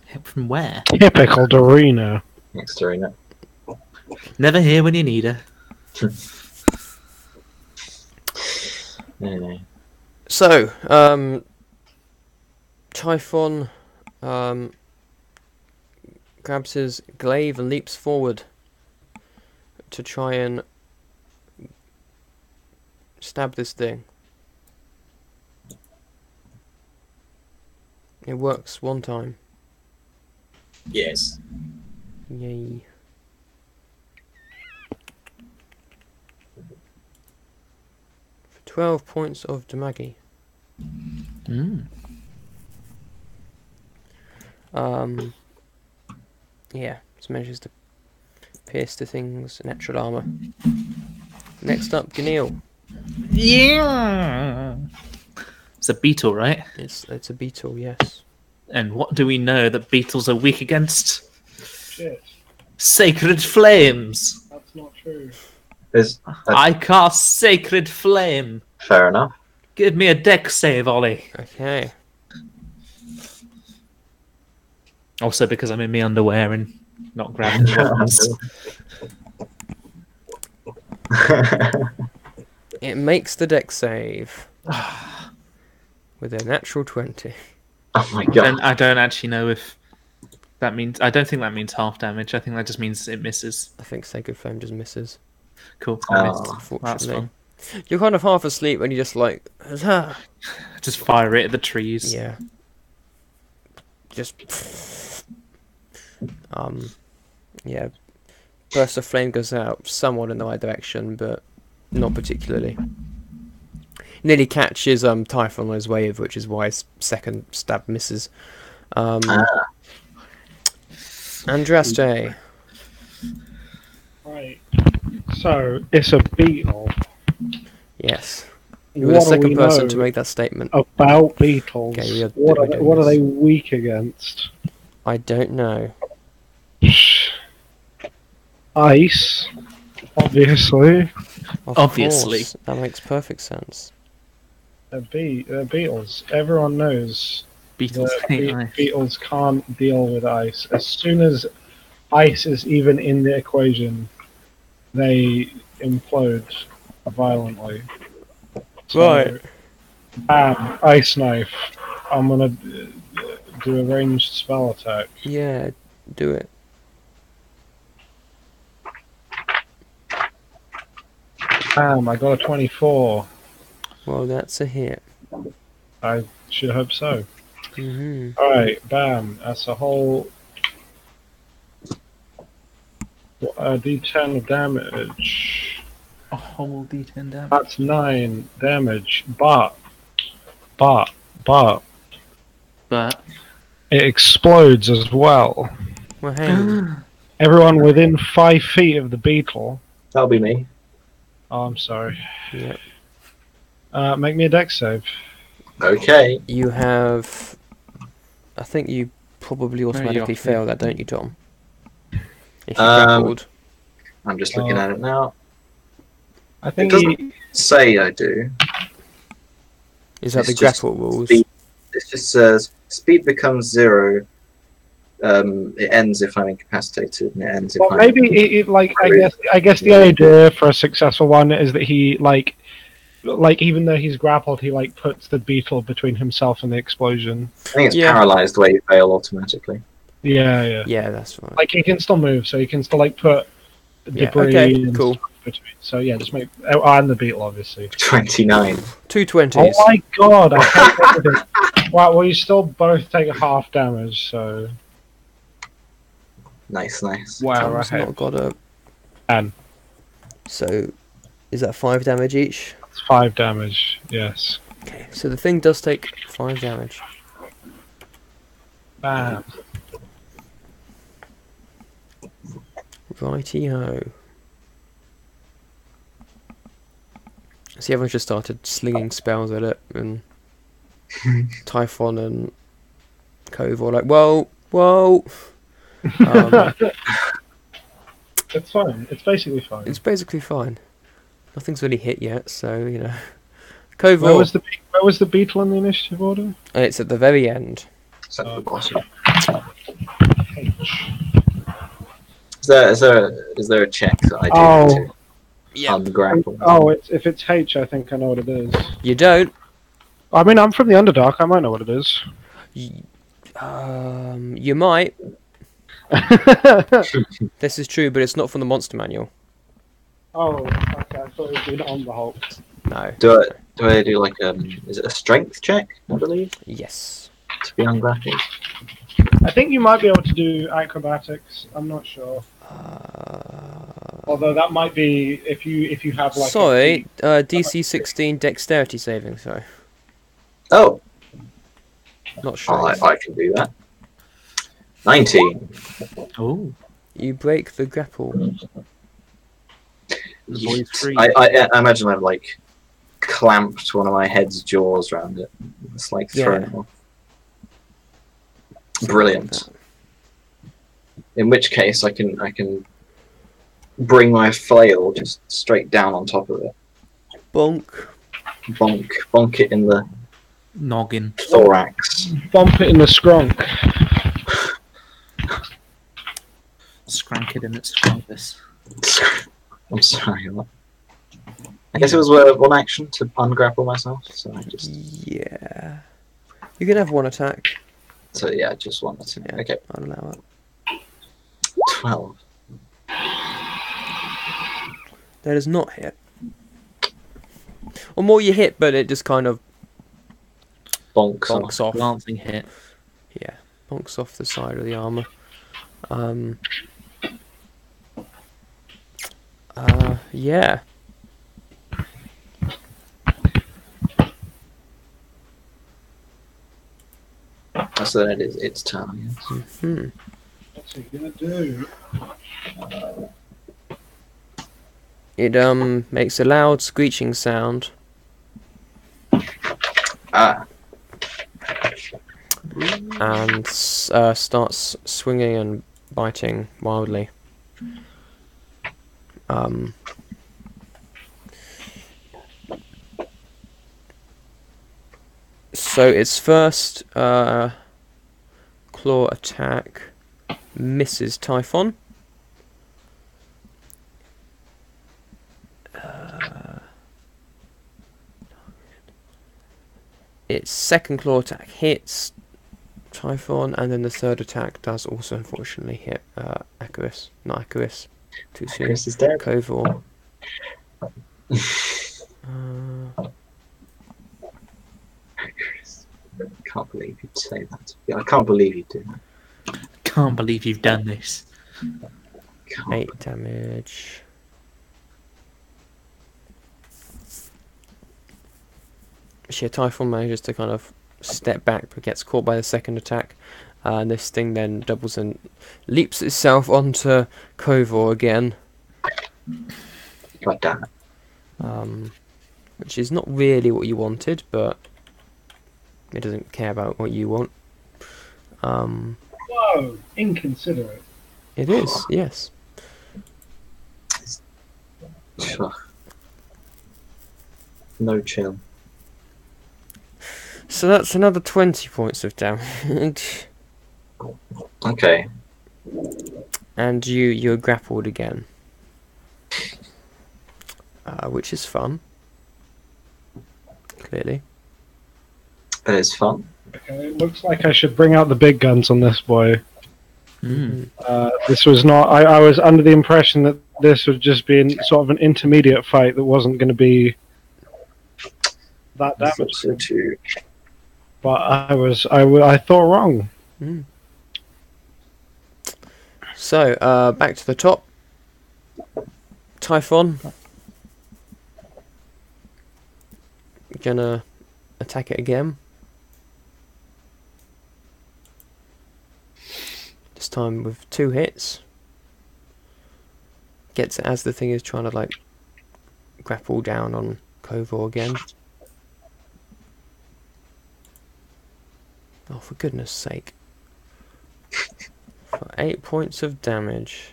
Help from where? Typical Dorina. Next Dorina. Never here when you need her. No. So, Typhon grabs his glaive and leaps forward to try and stab this thing. It works one time. Yes. Yay. For 12 points of damage. Mm. Yeah, it manages to pierce the thing's natural armor. Next up, Gnil. Yeah. It's a beetle, right? It's a beetle, yes. And what do we know that beetles are weak against? Shit. Sacred flames. That's not true. There's I cast sacred flame. fair enough. Give me a deck save, Ollie. Okay. Also because I'm in my underwear and not grabbing weapons. It makes the deck save with a natural 20. Oh my god. I don't actually know if that means. I don't think that means half damage. I think that just means it misses. I think Sacred Flame just misses, Cool. Oh. I missed. That's unfortunately. fun. You're kind of half asleep when you just like, "Huzzah!" Just fire it at the trees. Yeah. Just, yeah. Burst of flame goes out somewhat in the right direction, but not particularly. Nearly catches Typhon on his wave, which is why his second stab misses. Andraste. Right. So, it's a beetle. Yes. You were the What do second we person know to make that statement. about beetles? Okay, we are what doing are this. they weak against? I don't know. Ice, obviously. Of Obviously. course, that makes perfect sense. They're beetles. Everyone knows Beetles that hate ice. beetles can't deal with ice. As soon as ice is even in the equation, they implode violently. So, Right. Bam, ice knife. I'm gonna do a ranged spell attack. Yeah, do it. Bam, I got a 24. Well, that's a hit. I should hope so. Hmm. Alright, bam. That's a whole d10 of damage. A whole D10 damage. That's 9 damage, but But it explodes as well. Well, hang on. Everyone within 5 feet of the beetle. That'll be me. Oh, I'm sorry. Yep. Make me a dex save. Okay. You have... I think you probably automatically off, fail yeah. that, don't you, Tom? If you Um, grappled. I'm just looking at it now. I It think doesn't say I do. Is that it's the just grapple rules? speed. It just says speed becomes 0. It ends if I'm incapacitated, and it ends if well, I'm. maybe it like I guess the idea for a successful one is that he like even though he's grappled, he like puts the beetle between himself and the explosion. I think it's Yeah. paralyzed where you fail automatically. Yeah. Yeah, that's fine. Like he can still move, so he can still like put Yeah, debris. okay, and cool. stuff between. So yeah, just make and the beetle obviously. 29. 2 Oh 20s. my god! I hate everything. Wow, well you still both take half damage, so Nice. wow, Tom's not got a... 10. So, is that 5 damage each? It's 5 damage. Yes. Okay, so the thing does take 5 damage. Bam. Righty-ho. See, everyone's just started slinging spells at it, and Typhon and Cove are like, whoa. It's fine. It's basically fine. It's basically fine. Nothing's really hit yet, so, you know. Cove Where was the beetle in the initiative order? It's at the very end. So the bottom. H. Is there a check that I do Oh. to ungrapple? Oh, if it's H, I think I know what it is. You don't. I mean, I'm from the Underdark. I might know what it is. You might. This is true, but it's not from the monster manual. Oh, okay. I thought it had been on the Hulk. No. Do I do like is it a strength check? I believe Yes. to be ungrappled. I think you might be able to do acrobatics. I'm not sure. Although that might be if you have like. Sorry, DC 16 dexterity saving. Sorry, Oh, not sure. I can do that. 19. Oh, You break the grapple. the boy's free. I imagine I've like clamped one of my head's jaws around it. It's like thrown it off. Brilliant. In which case, I can bring my flail just straight down on top of it. Bonk. Bonk it in the Noggin. thorax. Bump it in the scrunk. Scrank it in its scrumpus. I'm sorry. What? I guess it was one action to ungrapple myself, so I just. Yeah. You can have one attack. So yeah, just one. Yeah, Okay, I'll allow it. 12. That is not hit. Or more you hit, but it just kind of Bonks bonks off. Glancing hit. Yeah, bonks off the side of the armor. Yeah. So that is its turn, I guess. Hmm. What's he gonna do? It makes a loud screeching sound. Ah, And starts swinging and biting wildly. So its first claw attack misses Typhon. Its second claw attack hits Typhon, and then the third attack does also unfortunately hit Icarus. Not Icarus. Too soon. Chris is dead. Kovor. Can't believe you'd say that. Yeah, I can't believe you do that. Can't believe you've done this. 8 damage. So yeah, Typhon manages to kind of step back but gets caught by the second attack. And this thing then doubles and leaps itself onto Kovor again. God damn it. Which is not really what you wanted, but it doesn't care about what you want. Whoa, inconsiderate. It is, yes. No chill. So that's another 20 points of damage. Okay. And you're grappled again. Which is fun. Clearly. It is fun. Okay, it looks like I should bring out the big guns on this boy. Mm. This was not. I was under the impression that this would just be sort of an intermediate fight that wasn't going to be that I thought damage. so too. But I thought wrong. Mm. So, back to the top. Typhon. Gonna attack it again. This time with 2 hits. Gets it as the thing is trying to like grapple down on Kovor again. Oh, for goodness sake. For 8 points of damage.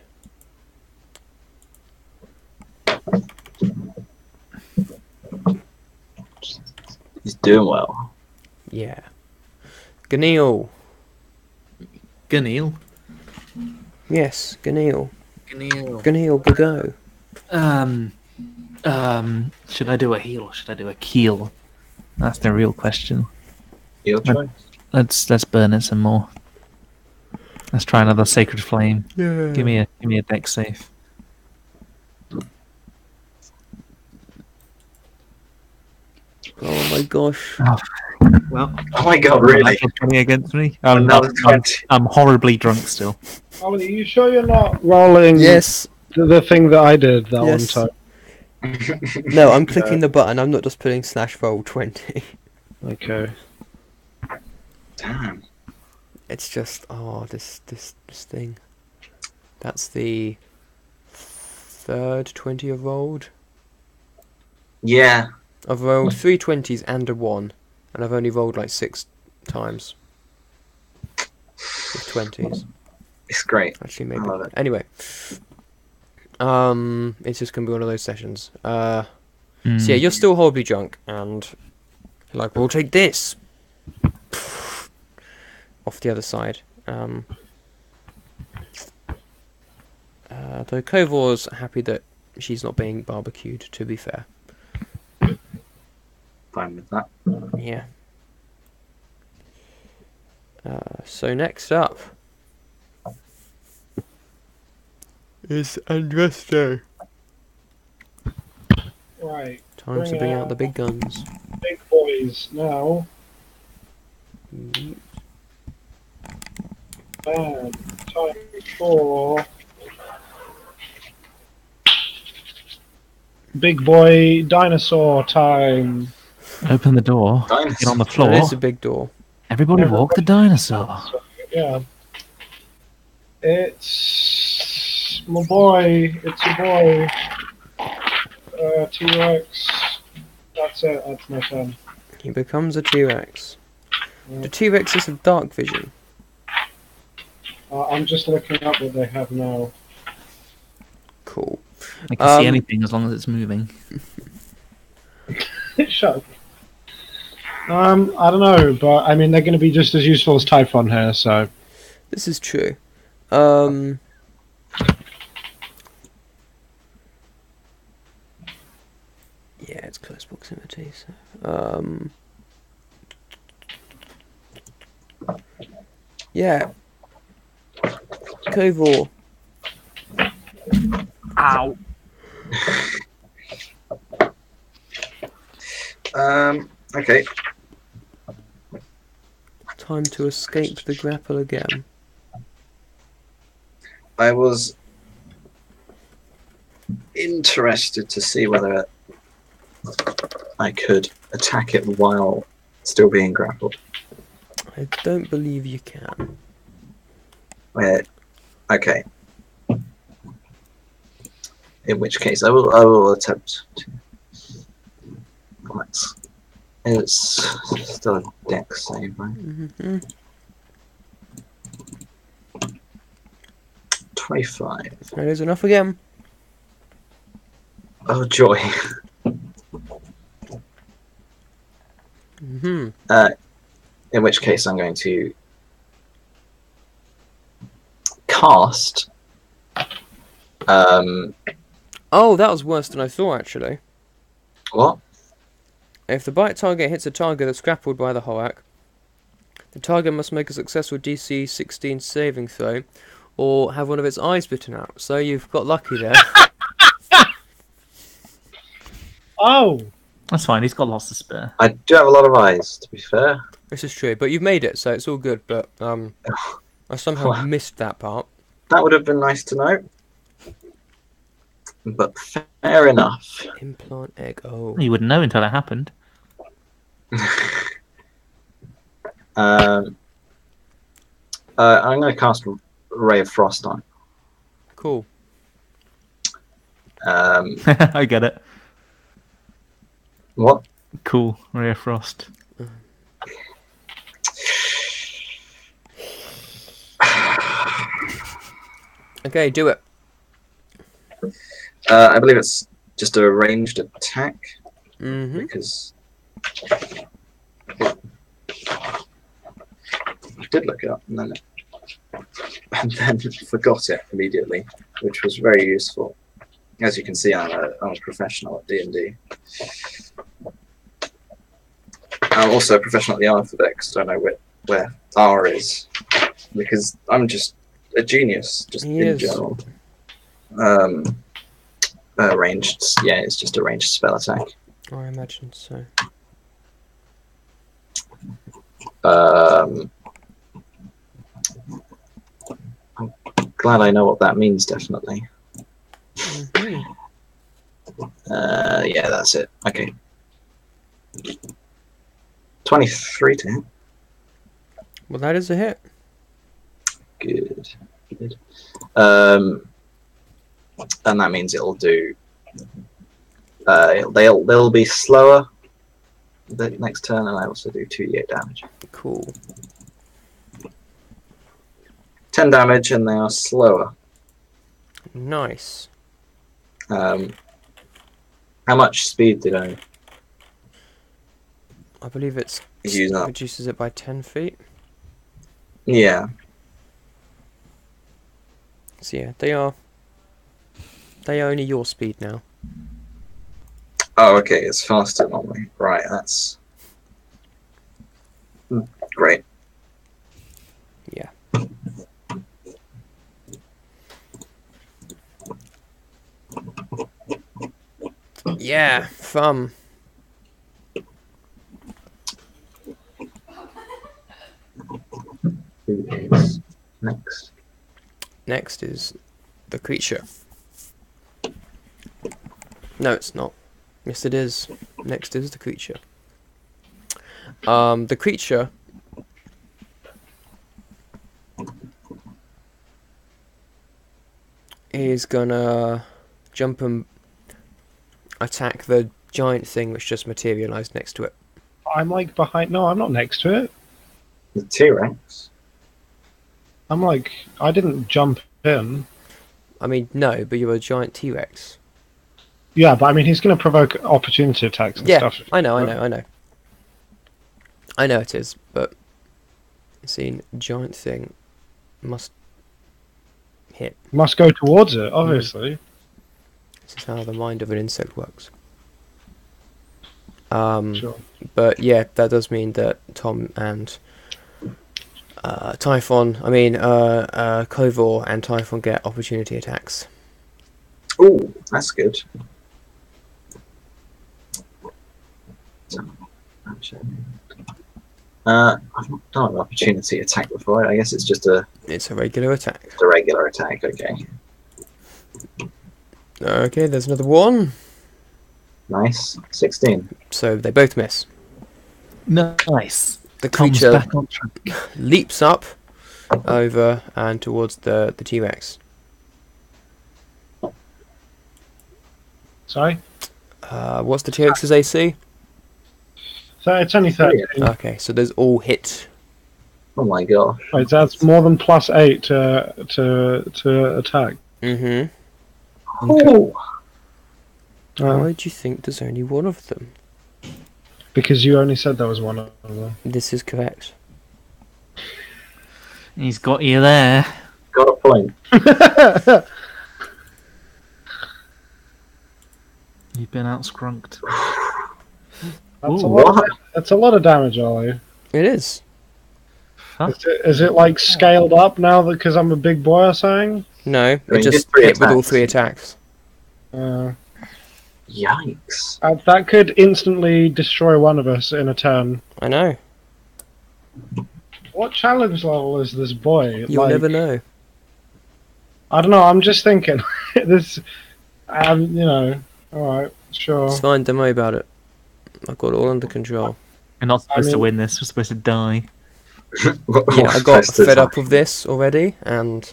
He's doing well. Yeah. Ganil. Ganil. Yes, Ganil. Ganil. Ganil, go. Should I do a heal or should I do a keel? That's the real question. Your choice. Let's burn it some more. Let's try another sacred flame. Yeah. Give me a deck save. Oh my gosh. Well, Oh my god, really? natural 20 against me. Another 20. I'm horribly drunk still. Ollie, are you sure you're not rolling Yes. the thing that I did that Yes. one time? No, I'm clicking the button. I'm not just putting /roll20. Okay. Damn. It's just this thing. That's the third 20 I've rolled. Yeah. I've rolled 3 20s and a 1, and I've only rolled like 6 times with 20s. It's great. Actually, maybe. I love it. Anyway, it's just gonna be one of those sessions. So Hmm. yeah, you're still horribly drunk, and you're like, we'll take this off the other side. Though Kovor's happy that she's not being barbecued. To be fair, Fine with that. yeah. So next up is Andresto. Right. Time to bring out the big guns. Big boys now. And time for big boy dinosaur time. Open the door. Dinosaur. Get on the That floor. is a big door. Everybody walk the dinosaur. Yeah. It's my boy. It's a boy. T-Rex. That's it. That's my turn. He becomes a T-Rex. The T-Rexes have dark vision. I'm just looking up what they have now. Cool. I can see Um, anything as long as it's moving. Shut up. I don't know, but I mean they're going to be just as useful as Typhon here. So This is true. Yeah, it's close proximity. So, Yeah. Kovor. Ow. Okay. Time to escape the grapple again. I was interested to see whether I could attack it while still being grappled. I don't believe you can. Okay. In which case, I will attempt to. It's still a dex save, right? Mm-hmm. 25. That is enough again. Oh joy. Mm-hmm. In which case, I'm going to cast. Oh, that was worse than I thought, actually. What? If the bite target hits a target that's grappled by the Hoak, the target must make a successful DC 16 saving throw, or have one of its eyes bitten out. So you've got lucky there. Oh, That's fine. He's got lots to spare. I do have a lot of eyes, to be fair. This is true, but you've made it, so it's all good. But I somehow missed that part. That would have been nice to know. But fair enough. Implant egg. Oh, You wouldn't know until it happened. I'm going to cast Ray of Frost on. cool. I get it. What? Cool. Ray of Frost. Okay, do it. I believe it's just a ranged attack Mm-hmm. because I did look it up and then forgot it immediately, which was very useful. As you can see, I'm a professional at D&D. I'm also a professional at the alphabet because I don't know where R is, because I'm just a genius, just He in is. general. Ranged, yeah, it's just a ranged spell attack. I imagine so. I'm glad I know what that means, definitely. Mm-hmm. Yeah, that's it. Okay. 23 to hit. Well, that is a hit. Good. And that means it'll do. They'll be slower the next turn, and I also do 2d8 damage. Cool. 10 damage, and they are slower. Nice. How much speed did I I believe it's use up? reduces it by 10 feet. Yeah. So yeah, they are only your speed now. Oh, okay. It's faster normally. Right. That's great. Yeah. Yeah, fun. Who is next? Next is the creature. No, it's not. Yes, it is. Next is the creature. The creature is gonna jump and attack the giant thing which just materialized next to it. I'm like behind. No, I'm not next to it. The T-Rex. I'm like, I didn't jump in. I mean, no, but you're a giant T-Rex. Yeah, but I mean, he's going to provoke opportunity attacks and Yeah, stuff. I know it is, but seeing giant thing must hit. Must go towards it, obviously. This is how the mind of an insect works. Sure. But yeah, that does mean that Tom and Kovor and Typhon get opportunity attacks. Ooh, that's good. I've not done an opportunity attack before. I guess it's just It's a regular attack. a regular attack. Okay, Okay, there's another one. nice. 16. So they both miss. Nice. The Tom's creature back on track. leaps up over and towards the T-Rex. Sorry? What's the T-Rex's AC? So it's only 13. Okay, so there's all hit. Oh my god. Wait, that's more than +8 to attack. Mm-hmm. Ooh. Why do you think there's only one of them? Because you only said there was one of them. This is correct. He's got you there. Got a point. You've been outskrunked. That's a lot of damage, Ollie. It is. Huh? Is it like scaled up now because I'm a big boy or something? No, mean, it just did 3 hit with all attacks. 3 attacks. Yikes. That could instantly destroy one of us in a turn. I know. What challenge level is this boy? You'll never know. I don't know. I'm just thinking. This, you know. All right, sure. It's fine, don't worry about it. I've got it all under control. We're not supposed to mean- win this. We're supposed to die. Yeah, I got fed up with this already, and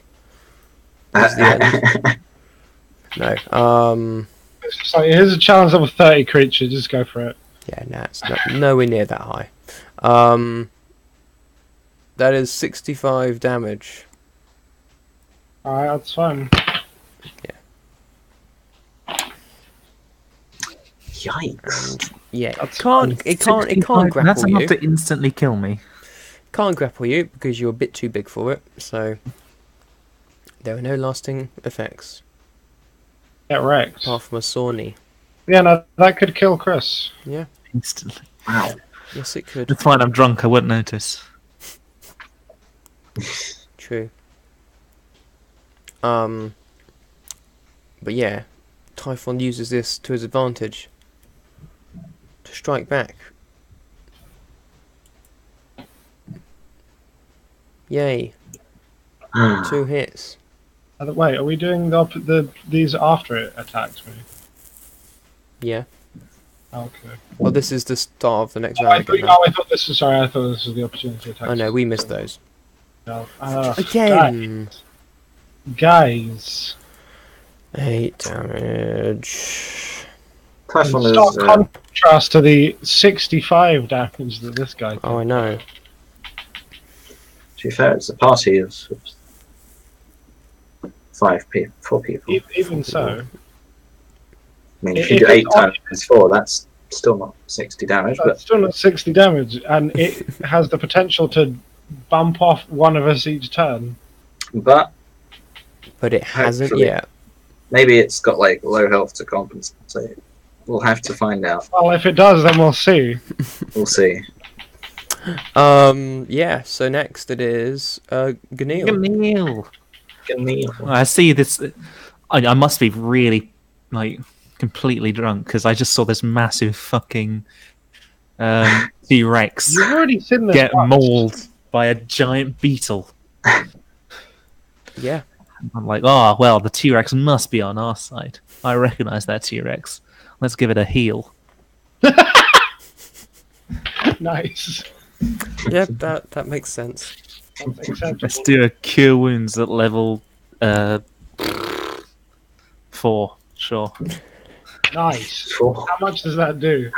this is the end. No, It's just like, here's a challenge level 30 creature. Just go for it. yeah, nah, it's nowhere near that high. That is 65 damage. All right, that's fine. Yikes. And yeah, That's it can't 65, grapple That's enough you. to instantly kill me. Can't grapple you because you're a bit too big for it. So there are no lasting effects Get wrecked. apart from a Sawney. Yeah, no, that could kill Chris. Yeah, Instantly. Wow. yes, it could. It's fine. I'm drunk. I wouldn't notice. True. But yeah, Typhon uses this to his advantage to strike back. Yay! 2 hits. Wait, are we doing these after it attacks me? Yeah. Okay. Well, this is the start of the next I round thought, again. Now. I thought this was sorry. I thought this was the opportunity attack. Oh no, we missed those No. again. Guys. 8 damage. Typhon In is. stark contrast to the 65 damage that this guy did. Oh, I know. To be fair, it's a party of 4 people. Even so, I mean, if If you do it's 8 on- times 4, that's still not 60 damage, that's but still not 60 damage, and it has the potential to bump off one of us each turn. but But it hasn't Hopefully. yet. maybe it's got like low health to compensate. We'll have to find out. Well, if it does, then we'll see. We'll see. Yeah, so next it is Ganil. Neil. I see this. I must be really, like, completely drunk because I just saw this massive fucking T-Rex You've already seen this get once. mauled by a giant beetle. Yeah. I'm like, oh, well, the T-Rex must be on our side. I recognize that T-Rex. Let's give it a heal. Nice. Yeah, that makes sense. That's acceptable. Let's do a cure wounds at level 4. Sure. Nice. Four. How much does that do?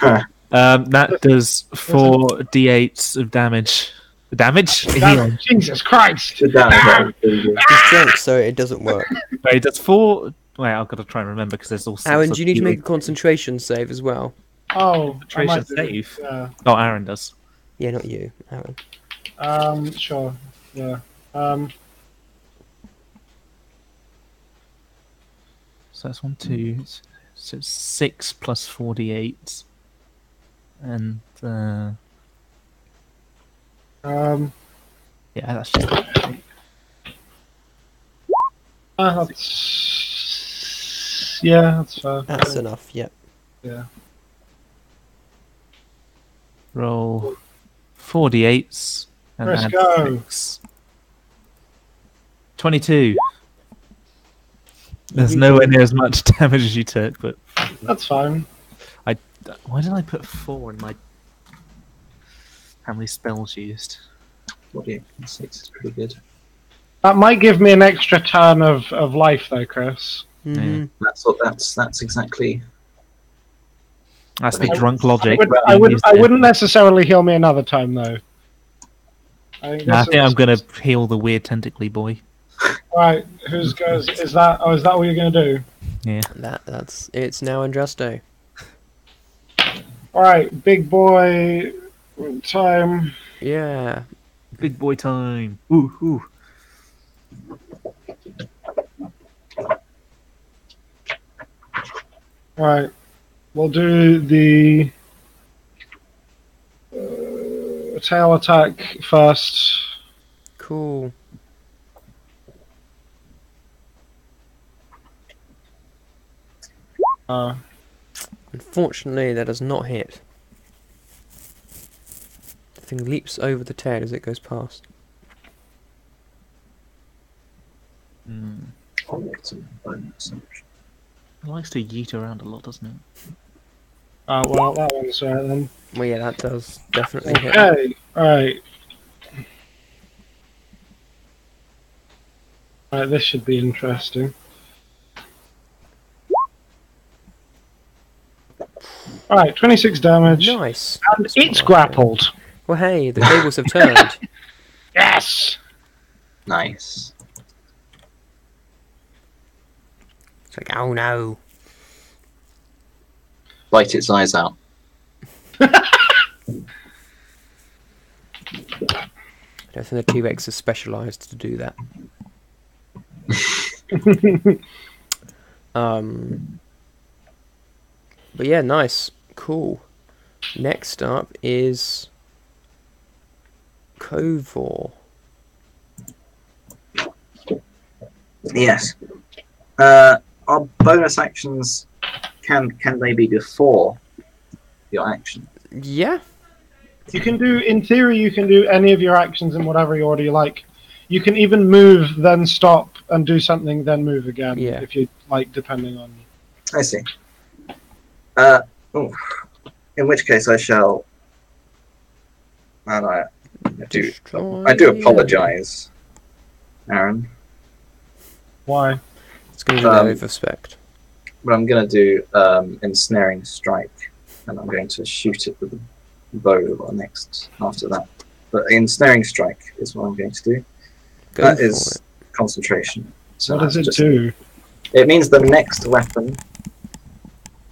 That does 4 d8s of damage. Damage? Healing. Jesus Christ! Good damage. He's drunk, so it doesn't work. Wait, it does 4. Wait, I've got to try and remember because there's all sorts Aaron, of do you need to make a healing. concentration save as well? Oh, I might Concentration do. save? Yeah. Oh, Aaron does. Yeah, not you, Aaron. Sure. Yeah. So that's 1, 2. So it's 6 plus 48. And Yeah, that's just. That's fair. That's enough. Yep. Yeah. Roll 4d8s and Let's add go. 6. 22. There's nowhere near as much damage as you took, but That's fine. why did I put 4 in my? How many spells used? 48.6 is pretty good. That might give me an extra turn of life, though, Chris. Mm-hmm. That's exactly. That's the I- drunk logic. I wouldn't necessarily heal me another time, though. I think I'm gonna heal the weird tentacly boy. Right, who's goes? Is that what you're gonna do? Yeah. That's it's now Andrasto. All right, big boy time. Yeah. Big boy time. Ooh, ooh. Right, we'll do the tail attack first. Cool. Unfortunately, that does not hit. The thing leaps over the tail as it goes past. I'll get some bonus. It likes to yeet around a lot, doesn't it? Well, that one's right then. Well, yeah, that does definitely hit. Okay, alright. Alright, this should be interesting. Alright, 26 damage. Nice. And it's grappled. Well, hey, the tables have turned. Yes! Nice. It's like, oh no. Bite its eyes out. I don't think the T-Rex is specialised to do that. But yeah, nice. Cool. Next up is Kovor. Yes. Our bonus actions can they be before your action? Yeah. You can do, in theory, you can do any of your actions in whatever order you like. You can even move, then stop, and do something, then move again. Yeah. If you like, depending on. I see. In which case I shall. And I do apologise, Aaron. Why? It's going to be the overspect. But I'm going to do ensnaring strike, and I'm going to shoot it with a bow next after that. But ensnaring strike is what I'm going to do. Go That for is it. concentration. So What does it just- do? It means the next weapon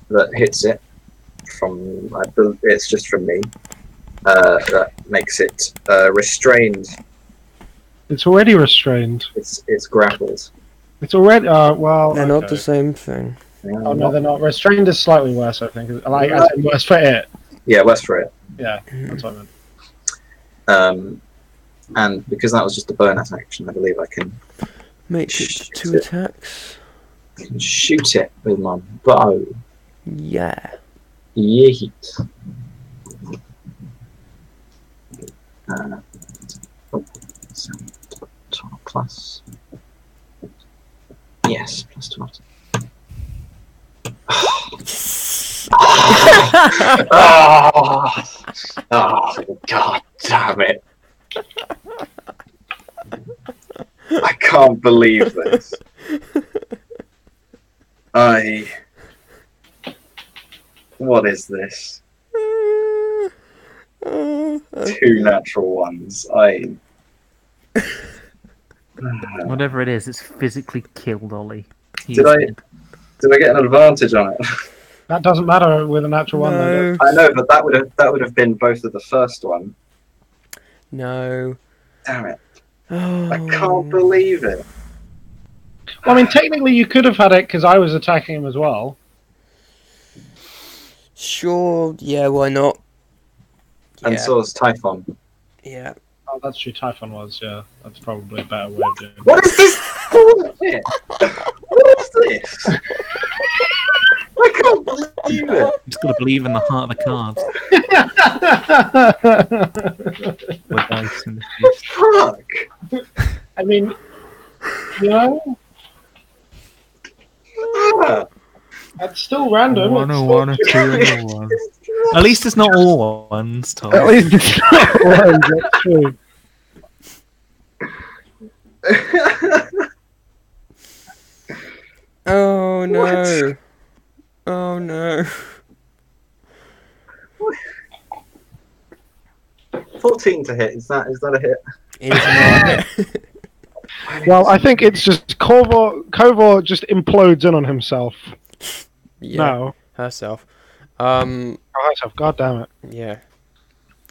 that hits it it's just from me. That makes it restrained. It's already restrained. It's grappled. It's already. Well. They're not okay. the same thing. Oh no, they're not. Restrained is slightly worse, I think. Like, as in worse for it. Yeah, worse for it. Yeah, that's what I meant. And because that was just a bonus action, I believe I can Make it Shoot 2 it. attacks. shoot it with my bow. Yeah. Yeet. 12 plus. Yes, plus 12. Oh, God damn it. I can't believe this. What is this? 2 natural ones. Whatever it is, it's physically killed Ollie. Did I get an advantage on it? That doesn't matter with a natural one. Though. No. I know, but that would have been both of the first one. No. Damn it! Oh. I can't believe it. Well, I mean, technically, you could have had it because I was attacking him as well. Sure. Yeah. Why not? And Yeah. so is Typhon. Yeah. Oh, that's true. Typhon was, yeah. That's probably a better way of doing it. What is this bullshit? What is this? I can't believe it. Just got to believe in the heart of the cards. With dice in the fist. Fuck. I mean, you know, Ah. it's still random. One it's or still one or two and a one. At least it's not all ones, Tom. At least it's not one, that's true. Oh no! Oh no! 14 to hit. Is that a hit? It is not a hit. Well, I think it's just Kovor just implodes in on himself. Yeah, No. herself. Oh, myself. God damn it. Yeah.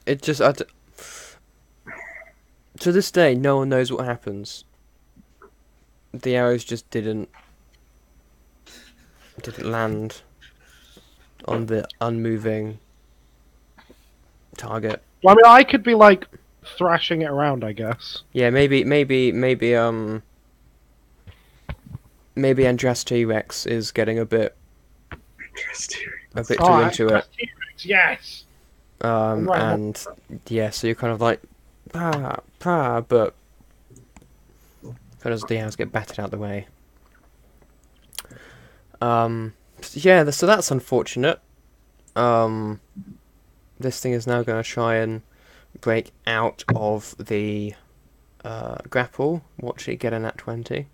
It just to this day, no one knows what happens. The arrows just didn't land on the unmoving target. Well, I mean, I could be like thrashing it around, I guess. Yeah, maybe Andras T-Rex is getting a bit too into it. Yes. Right. And yeah, so you're kind of like but kind of the arrows get battered out the way. Yeah, so that's unfortunate. This thing is now going to try and break out of the grapple. Watch it get a nat 20.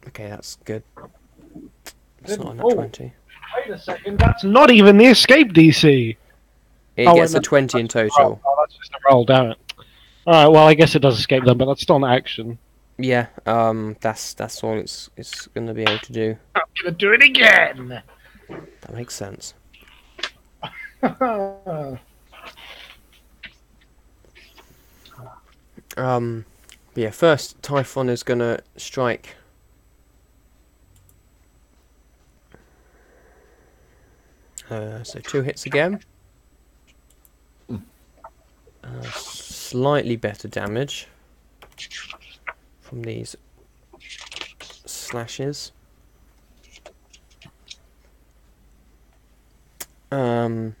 Okay, that's good. It's not a nat 20. Wait a second, that's not even the escape DC. It gets a 20 in total. Oh, that's just a roll, damn it. Alright, well, I guess it does escape them, but that's still an action. Yeah, that's all it's going to be able to do. I'm going to do it again! That makes sense. Yeah, first Typhon is gonna strike. So 2 hits again. Slightly better damage from these slashes. Gneil.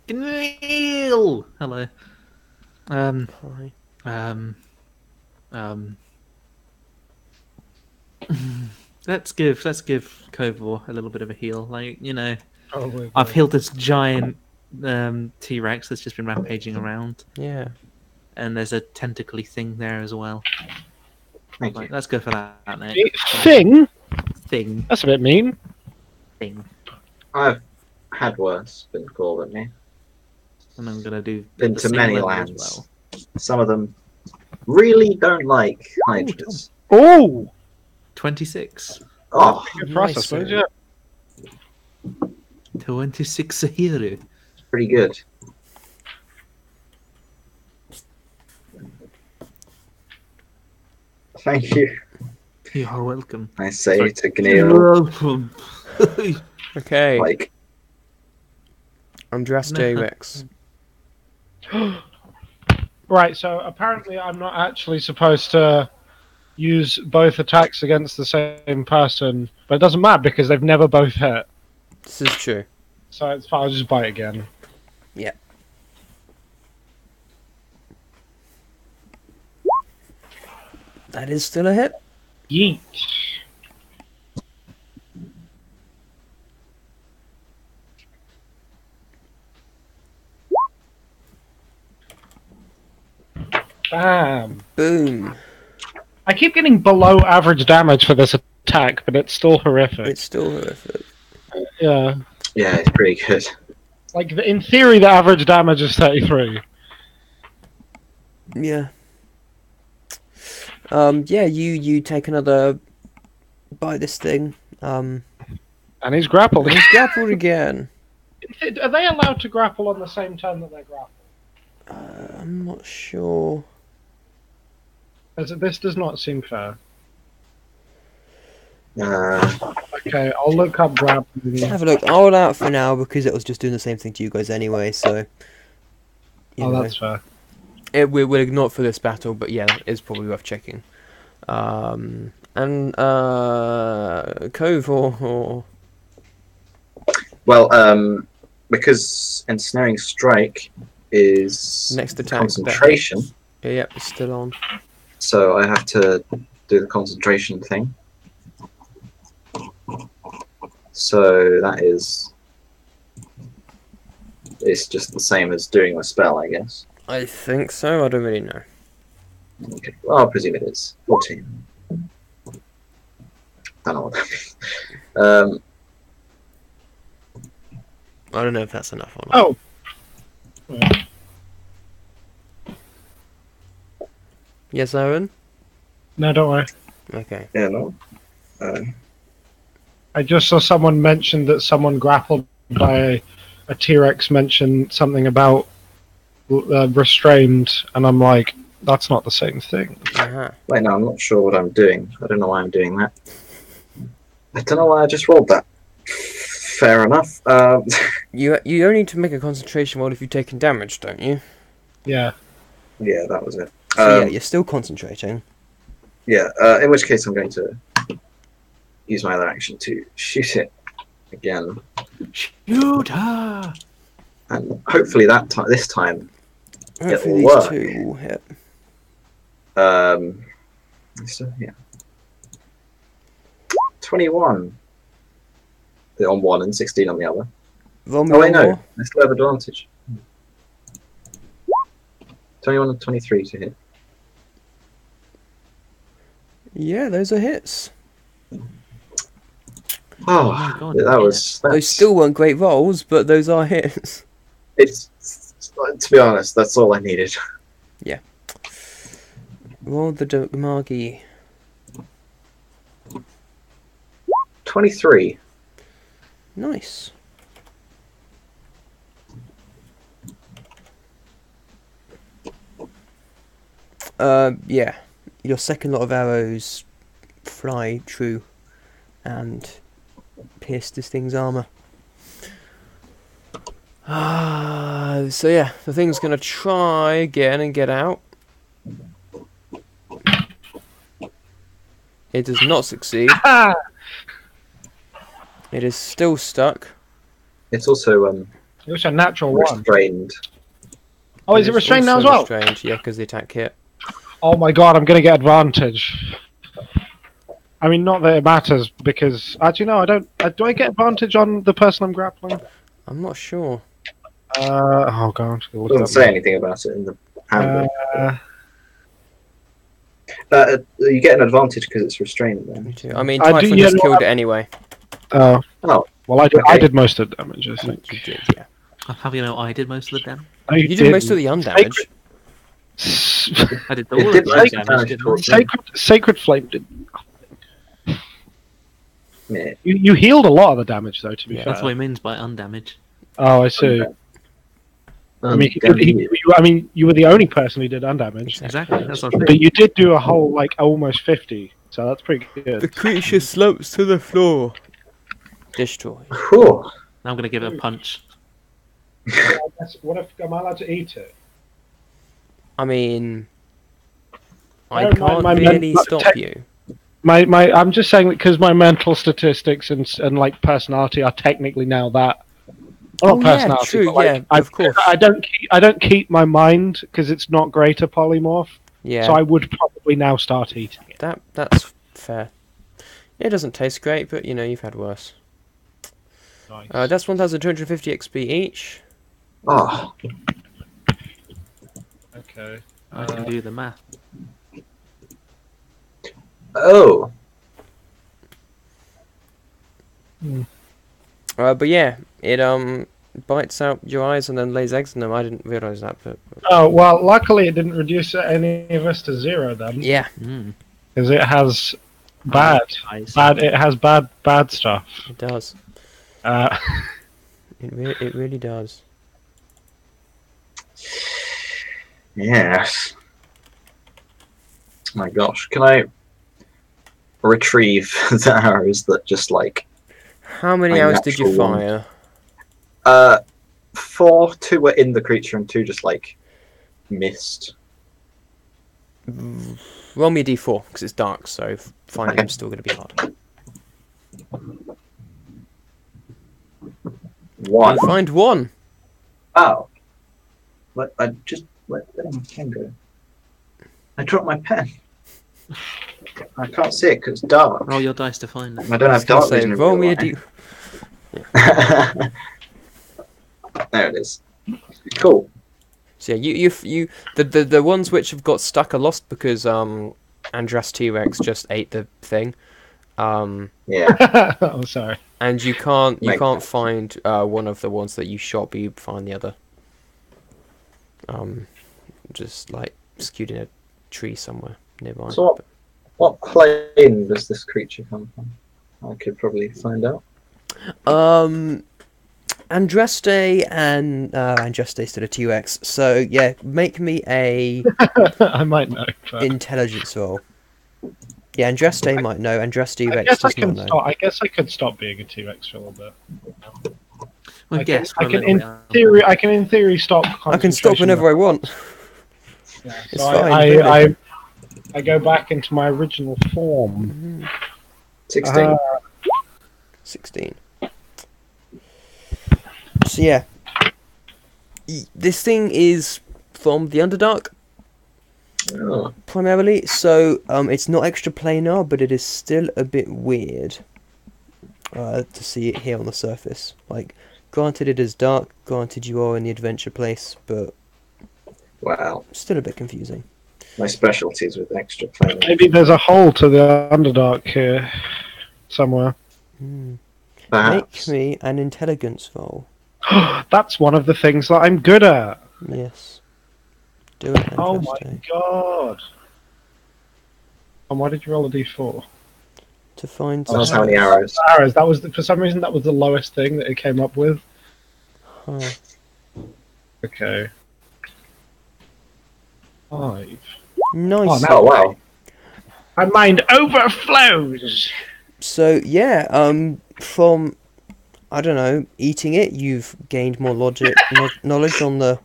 Gneil! Hello. Hi. Let's give Kovor a little bit of a heal. Like, you know, Oh, I've healed this giant T-Rex that's just been rampaging around, Yeah. and there's a tentacly thing there as well. Thank Like, you. let's go for that, mate. Thing? Thing. That's a bit mean. Thing. I've had worse been called at me. And I'm gonna do Been the to same many level as lands. well. Some of them really don't like hydras. Oh! 26. Oh, Good for us, I Nice, suppose, man. yeah. 26 a hero. pretty good. Thank you. You are welcome. I say Sorry. to Gneil, welcome. Okay. like, Andras J-Rex. Right, so apparently I'm not actually supposed to use both attacks against the same person, but it doesn't matter because they've never both hit. This is true. So it's fine, I'll just bite again. Yeah. That is still a hit. Yeet. Bam. Boom. I keep getting below average damage for this attack, but it's still horrific. It's still horrific. Yeah. yeah, it's pretty good. Like, in theory, the average damage is 33. Yeah. Yeah, you take another bite this thing. And he's grappled. He's grappled again. Are they allowed to grapple on the same turn that they're grappled? I'm not sure. This does not seem fair. Uh, Okay, I'll look up grappling. Have a look. I'll out for now because it was just doing the same thing to you guys anyway. So. You know, That's fair. We'll ignore it for this battle, but yeah, it's probably worth checking. And Cove or Well, because ensnaring strike is next attack. concentration. Yep, it's still on. So I have to do the concentration thing. So that is. It's just the same as doing a spell, I guess. I think so. I don't really know. Okay. Well, I presume it is 14. Don't know what that means. I don't know if that's enough or not. Oh. Yes, Aaron? No, don't worry. Okay. Yeah, no. I just saw someone mention that someone grappled by a T-Rex mentioned something about restrained, and I'm like, that's not the same thing. Uh-huh. Wait, no, I'm not sure what I'm doing. I don't know why I'm doing that. I don't know why I just rolled that. Fair enough. You only need to make a concentration roll if you've taken damage, don't you? Yeah. Yeah, that was it. So yeah, you're still concentrating. Yeah, in which case I'm going to use my other action to shoot it again. Shoot her! And hopefully this time Hopefully will these work. two will hit. So, yeah. 21 on one and 16 on the other. Roll me Oh, wait, one no. more. I still have advantage. 21 and 23 to hit. Yeah, those are hits. Oh, my God, that was. Those still weren't great rolls, but those are hits. It's to be honest, that's all I needed. Roll the Margie. 23. Nice. Yeah. Your second lot of arrows fly true and pierce this thing's armor. So yeah, the thing's gonna try again and get out. It does not succeed. It is still stuck. It's also It was a natural one. restrained. Oh, is it restrained now as well? Restrained, yeah, because the attack hit. Oh my god, I'm gonna get advantage. I mean, not that it matters, because... Actually, no, I don't... do I get advantage on the person I'm grappling? I'm not sure. Oh god. It doesn't say anything about it in the handbook. You get an advantage because it's restrained. Then. Me too. I mean, I do- Typhon yeah, just no, killed it anyway. Oh. Oh, Well, I okay. did most of the damage, I think. You did, yeah. How do you know I did most of the damage? No, You did most of the undamage. I did It all of did the most damage, damage didn't I? towards them. Sacred Flame did. Yeah. You healed a lot of the damage, though, to be Yeah. fair. That's what it means by undamage. Oh, I see. I mean, you were the only person who did undamage. Exactly, that's what I'm But you did do a whole, like, almost 50, so that's pretty The good. creature slumps to the floor. Destroy. Whew. Now I'm going to give it a punch. What if am I allowed to eat it? I mean, I Bear in can't mind, really stop you. I'm just saying that because my mental statistics and like personality are technically now that. Oh, Not yeah, personality, true, but, like, yeah, of course. I don't keep my mind because it's not greater polymorph. Yeah, So I would probably now start eating it. that's fair. It doesn't taste great, but you know, you've had worse. Nice. That's 1,250 XP each. Oh, Okay. I can do the math. oh. But yeah, it bites out your eyes and then lays eggs in them. I didn't realise that, but Oh well, luckily it didn't reduce any of us to 0 then, yeah, Mm. because it has bad. It has bad stuff. it does. Uh, It really does. Yes. My gosh, can I retrieve the arrows that just like How many My arrows did you natural one. fire? 4, 2 were in the creature, and 2 just like missed. Roll me a d4 because it's dark, so finding Okay. them's still going to be hard. 1. You find one. Oh. I just let my pen go. I dropped my pen. I can't see it because it's dark. Roll your dice to find it. I don't I have was gonna dark say, vision. in roll real me a life. d. There it is. Cool. So yeah, the ones which have got stuck are lost because Andras T-Rex just ate the thing. Yeah. Oh, sorry. And you can't Makes find one of the ones that you shot, but you find the other. Just like skewed in a tree somewhere nearby. So what plane does this creature come from? I could probably find out. Andraste and Andraste's still a T-Rex. So yeah, make me a I might know. But intelligence roll. Yeah, Andraste might know. Andraste I Rex guess I does can not know. stop. I guess I could stop being a T-Rex for a little bit. Well, I guess can, for a I can little in bit. theory. I can in theory stop. I can stop whenever I want. Yeah, It's so fine, I go back into my original form. 16. 16. So yeah, this thing is from the Underdark Oh. primarily. So it's not extra planar, but it is still a bit weird to see it here on the surface. Like, granted, it is dark. Granted, you are in the adventure place, but Wow. still a bit confusing. My specialties with extra plane. Maybe there's a hole to the Underdark here somewhere. Make Perhaps. me an intelligence roll. That's one of the things that I'm good at. Yes. Do an Oh my Andraste. god. And why did you roll a d4? To find That's how many arrows. Arrows. That was for some reason that was the lowest thing that it came up with. Huh. Okay. 5. Nice. Oh, Oh wow. My mind overflows. So yeah, from I don't know, eating it, you've gained more knowledge on the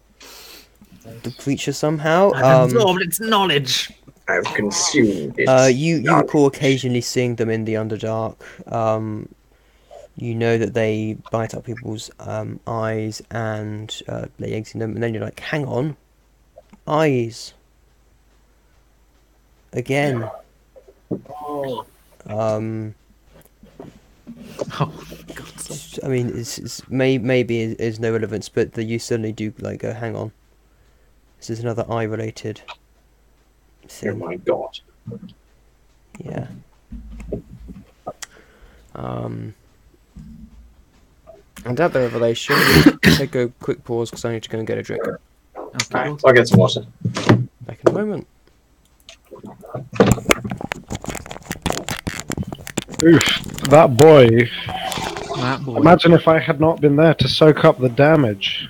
creature somehow. I've absorbed its knowledge. I've consumed it. You recall occasionally seeing them in the Underdark. You know that they bite out people's eyes and lay eggs in them, and then you're like, hang on, eyes again. Oh. Oh, God. I mean, maybe is no relevance, but you certainly do like go, hang on. This is another eye-related Oh thing. my god. Yeah. And at the revelation, take a quick pause because I need to go and get a drink. Okay. Alright, I'll get some water. Back in a moment. Oof. That boy. That boy. Imagine if I had not been there to soak up the damage.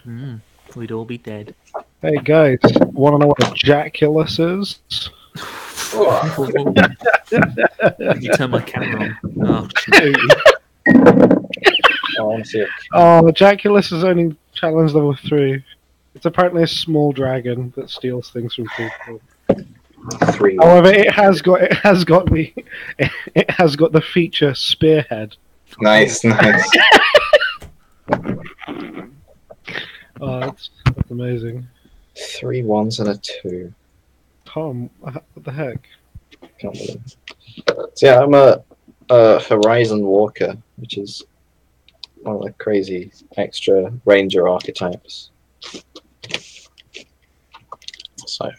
We'd all be dead. Hey guys, want to know what a jaculus is? You turn my camera on. I want to see it. Oh, jaculus is only challenge level 3. It's apparently a small dragon that steals things from people. 3. However, it has got the feature spearhead. Nice, nice. Oh, that's amazing. 3 1s and a 2. Tom, what the heck? Can't believe it. So yeah, I'm a Horizon Walker, which is one of the crazy extra ranger archetypes. So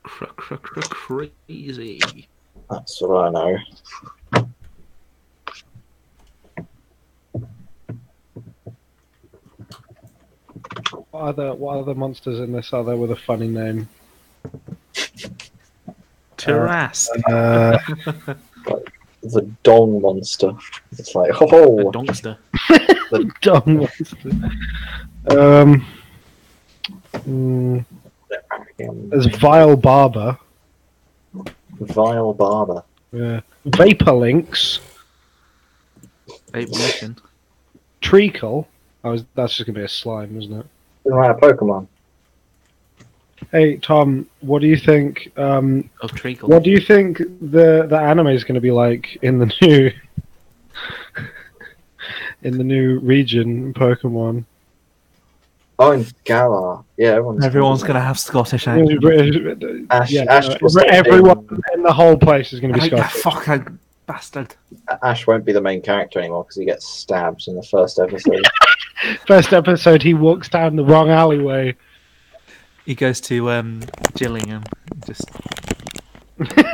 Crazy. that's what I know. What other monsters in this are there with a funny name? Tyr'Azal. The Dong monster. It's like, A oh, donkster. Dumb monster. There's Vile Barber. Vile Barber. Yeah. Vapor Lynx. Evolution. Treacle. That's just gonna be a slime, isn't it? Right, a Pokemon. Hey Tom, what do you think? Of Treacle. What do you think the anime is going to be like in the new in the new region Pokemon? Oh, and Galar. Yeah, Everyone's gonna have Scottish It's gonna accent. be British, Ash, yeah, Ash no, will stop everyone being- in the whole place is going to be Like, Scottish. fuck, I bastard. Ash won't be the main character anymore because he gets stabbed in the first episode. First episode, he walks down the wrong alleyway. He goes to Gillingham. Just It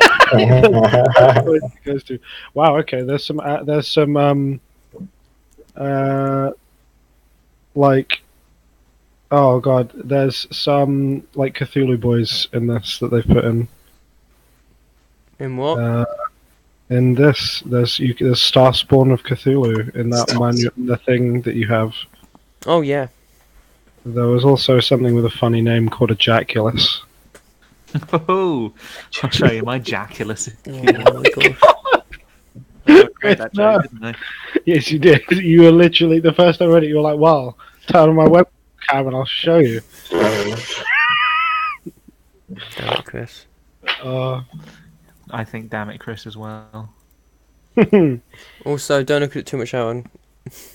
goes to, wow, okay. There's some like, oh god, there's some like Cthulhu boys in this that they've put in. In what? In this, there's Starspawn of Cthulhu in that the thing that you have. Oh yeah. There was also something with a funny name called Ejaculus. oh, I'll show you my Jaculus. Oh my gosh. I read that No. joke, didn't I? Yes, you did. You were literally the first time I read it. You were like, "Wow, turn on my webcam and I'll show you." Damn it, Chris. I think damn it, Chris, as well. Also, don't look at it too much, Alan,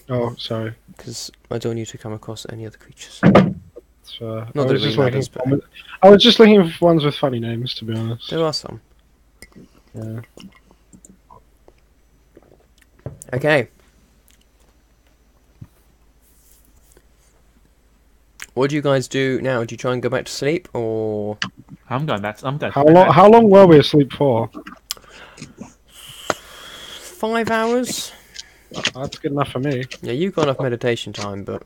Oh, sorry. because I don't want you to come across any other creatures. It's, Not I, that was it just really looking matters, for I was just looking for ones with funny names, to be honest. There are some. Yeah. Okay. What do you guys do now? Do you try and go back to sleep, or I'm going back. I'm going. How long were we asleep for? 5 hours? That's good enough for me. Yeah, you've got enough meditation time, but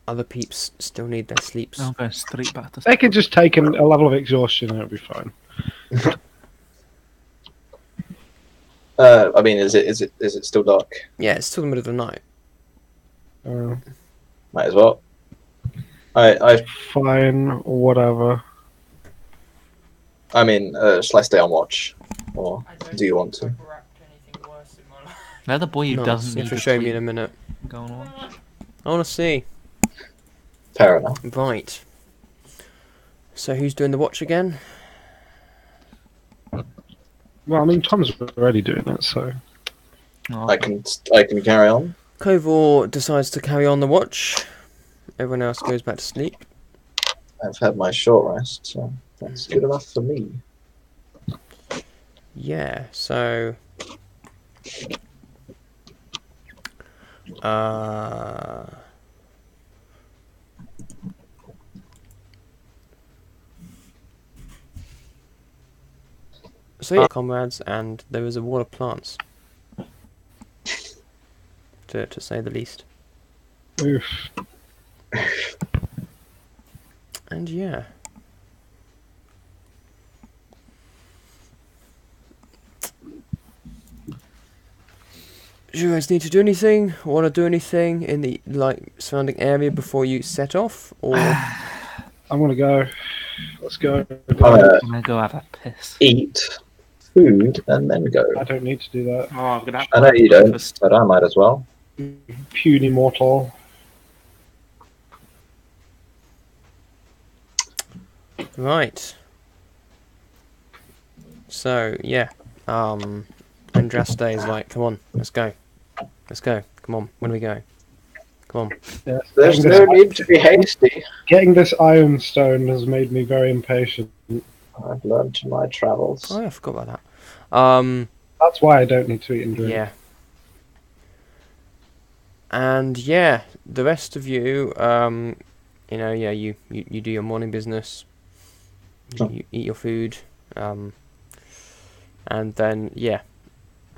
other peeps still need their sleeps. I'm going straight back to. They could just take a level of exhaustion and it'll be fine. I mean, is it still dark? Yeah, it's still the middle of the night. Might as well. I Fine, whatever. mean, shall I stay on watch, or do you want to? Now the boy who No, doesn't you need have to to show me sleep. in a minute. Go on watch. I want to see. Fair enough. Right. So who's doing the watch again? Well, I mean, Tom's already doing it, so. Oh, I can carry on. Kovor decides to carry on the watch. Everyone else goes back to sleep. I've had my short rest, so that's good enough for me. Yeah, so... So yeah, comrades, and there is a wall of plants. To say the least. Oof. And yeah. Do you guys need to do anything? Want to do anything in the surrounding area before you set off? Or I'm gonna go. Let's go. I'm gonna go have a piss. Eat food and then go. I don't need to do that. Oh, I'm gonna have I know you don't, breakfast. but I might as well. Puny mortal. right. So yeah, Andraste is like, come on, let's go, come on, when do we go? Come on. Yeah. There's no need to be hasty. Getting this iron stone has made me very impatient. I've learned from my travels. Oh yeah, I forgot about that. That's why I don't need to eat and drink. Yeah. And yeah, the rest of you, you know, yeah, you do your morning business, you eat your food, and then, yeah,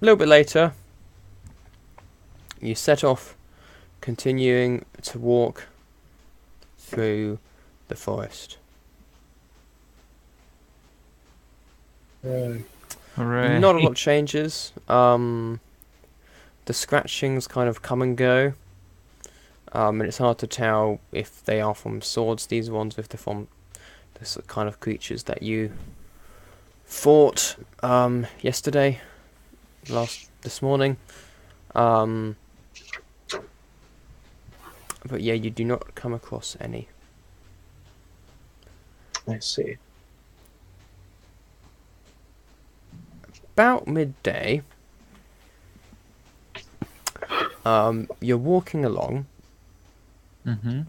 a little bit later, you set off, continuing to walk through the forest. Right. Hooray. Not a lot changes. The scratchings kind of come and go. And it's hard to tell if they are from swords, these ones, if they're from the kind of creatures that you fought yesterday, this morning. But yeah, you do not come across any. I see. About midday, you're walking along, Mm-hmm.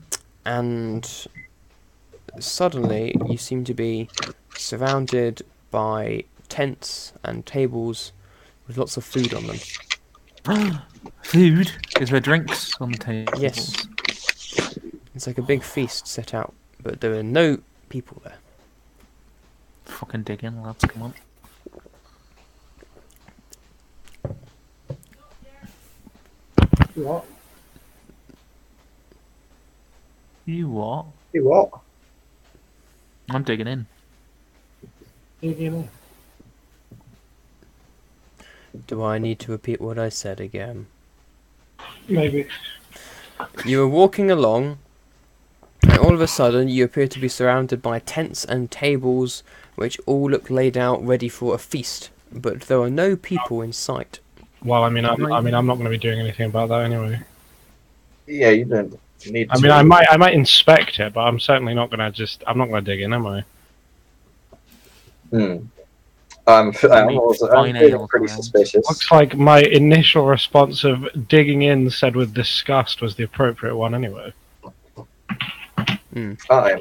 and suddenly you seem to be surrounded by tents and tables with lots of food on them. Food? Is there drinks on the table? Yes. It's like a big feast set out, but there are no people there. Fucking dig in, lads. Come on. What? You what? You what? I'm digging in. Do I need to repeat what I said again? Maybe. You were walking along, and all of a sudden you appear to be surrounded by tents and tables, which all look laid out ready for a feast, but there are no people in sight. Well, I'm not going to be doing anything about that anyway. Yeah, you don't need to. I mean, I might inspect it, but I'm certainly not going to I'm not going to dig in, am I? I'm fine feeling ale pretty around. suspicious. Looks like my initial response of digging in, said with disgust, was the appropriate one anyway. Can I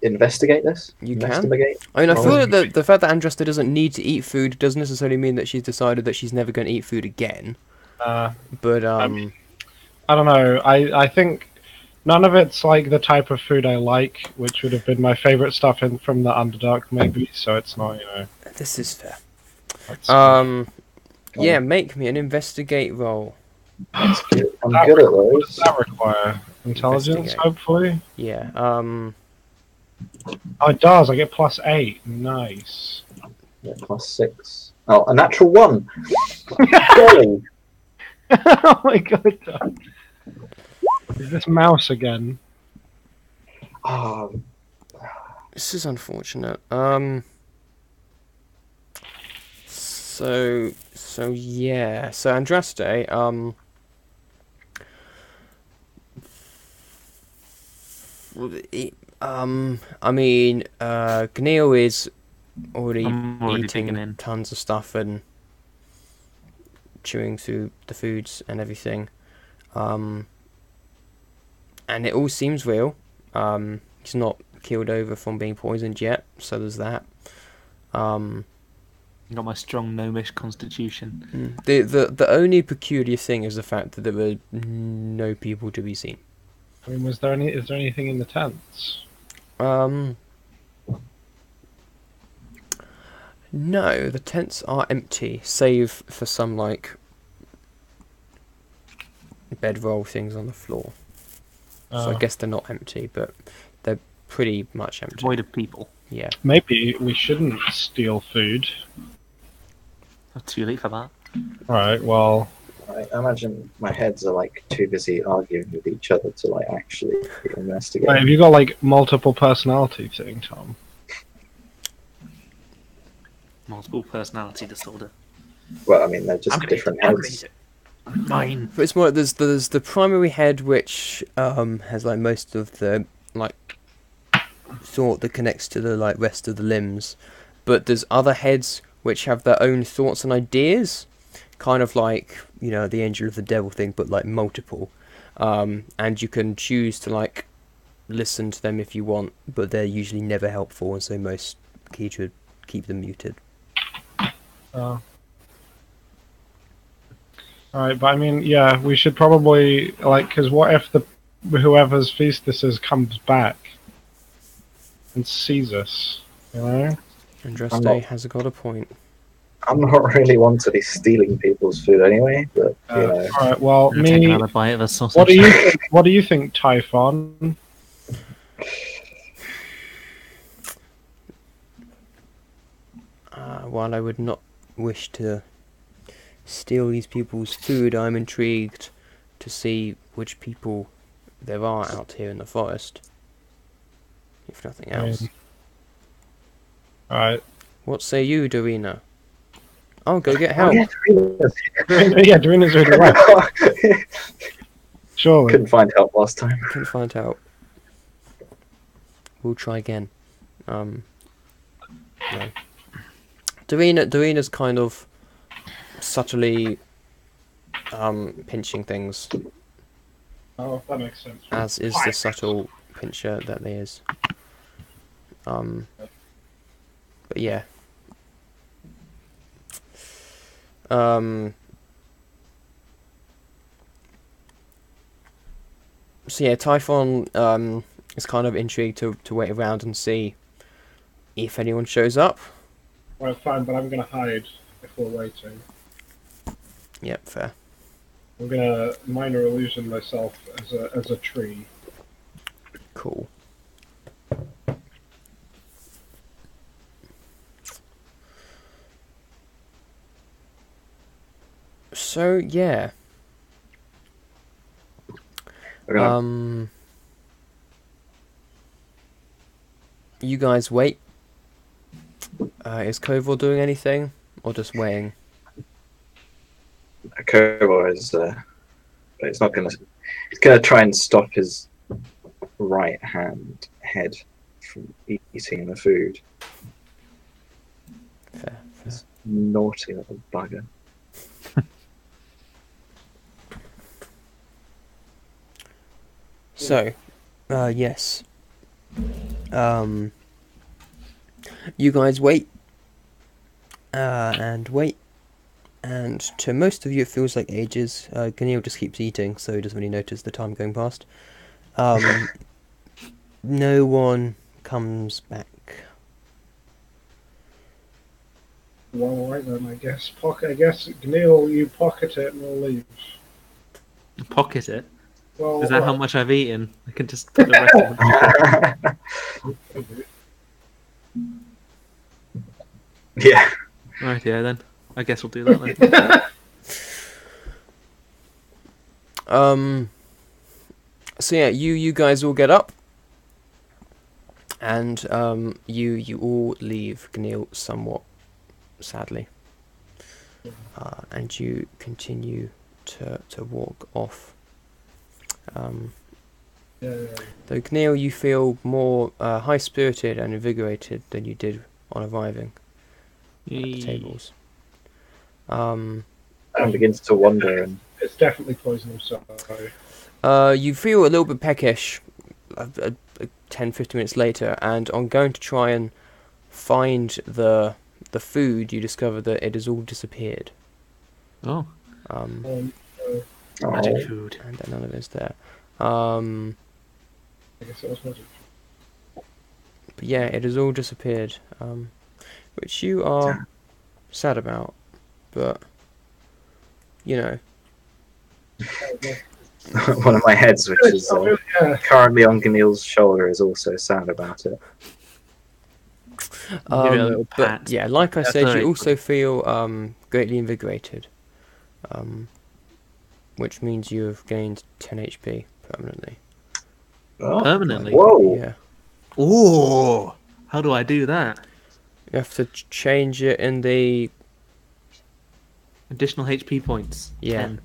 investigate this? You can. Investigate? I mean, I Roll. feel that the fact that Andrasta doesn't need to eat food doesn't necessarily mean that she's decided that she's never going to eat food again. But I don't know. I think none of it's like the type of food I like, which would have been my favorite stuff from the Underdark, maybe. So it's not, this is fair. It's, Yeah, make me an investigate roll. That's good. I'm That good at What does those. that require? Intelligence, Investigate. hopefully. Yeah. Oh, it does. I get +8. Nice. Yeah, +6. Oh, a natural 1. Golly. Oh my god. Doug. Is this mouse again? Oh, This is unfortunate. So yeah. So Andraste, I mean, Gneo is already I'm already digging eating in. tons of stuff and chewing through the foods and everything. And it all seems real. He's not keeled over from being poisoned yet, so there's that. Got my strong gnomish constitution. The only peculiar thing is the fact that there were no people to be seen. I mean, is there anything in the tents? No, the tents are empty, save for some like bedroll things on the floor. So I guess they're not empty, but they're pretty much empty. Void of people. Yeah. Maybe we shouldn't steal food. Not too late for that. Alright, well... I imagine my heads are like too busy arguing with each other to like actually investigate. Wait, have you got like multiple personality thing, Tom? Multiple personality disorder. Well, I mean, they're just different heads. Mine. But it's more like there's the primary head which has like most of the like thought that connects to the like rest of the limbs, but there's other heads which have their own thoughts and ideas, kind of like, you know, the angel of the devil thing, but like multiple. And you can choose to like listen to them if you want, but they're usually never helpful, and so most keep them muted. Alright, but I mean, yeah, we should probably, like, because what if whoever's feast this is comes back and sees us, you know? Andraste has got a point. I'm not really one to be stealing people's food anyway, but you know. Alright, well, I'm gonna take me... another bite of the sausage. What do you think, Typhon? While I would not wish to steal these people's food, I'm intrigued to see which people there are out here in the forest, if nothing else. Alright. What say you, Dorina? Oh, go get Oh, help. yeah, Darina's Yeah, Darina's already left. here. Surely. Couldn't find help last time. Couldn't find help. We'll try again. No. Darina's kind of subtly pinching things, Oh, that makes sense. as is the subtle pincher that there is. But yeah. So yeah, Typhon is kind of intrigued to wait around and see if anyone shows up. Well, fine, but I'm gonna hide if we're waiting. Yep, fair. I'm gonna minor illusion myself as a tree. Cool. So yeah. We're gonna- You guys wait. Is Koval doing anything, or just waiting? Kobo is, but it's not gonna. He's gonna try and stop his right hand head from eating the food. Fair. This naughty little bugger. So, yes. You guys wait. And wait. And to most of you, it feels like ages. Ganil just keeps eating, so he doesn't really notice the time going past. No one comes back. Well, right then, I guess. I guess, Neil, you pocket it and we'll leave. Pocket it. Well, Is that how much I've eaten? I can just put the rest of the Yeah. Right, yeah, then. I guess we'll do that then. So yeah, you guys all get up, and you all leave Ganil somewhat sadly, and you continue to walk off. Though Ganil, you feel more high spirited and invigorated than you did on arriving at the tables. And begins to wonder. And It's definitely poison, I'm sorry. You feel a little bit peckish 10-15 minutes later, and on going to try and find the food, you discover that it has all disappeared. Oh, magic oh, food. And that none of it's there. I guess it was magic. But yeah, it has all disappeared, which you are sad about, but you know. one of my heads, which is currently on Ganil's shoulder, is also sad about it. Give it a little But pat. yeah, like I That's said, very you also feel greatly invigorated, which means you have gained 10 HP permanently. Oh, Permanently? whoa! Yeah, Ooh! How do I do that? you have to change it in the Additional HP points. Yeah. 10.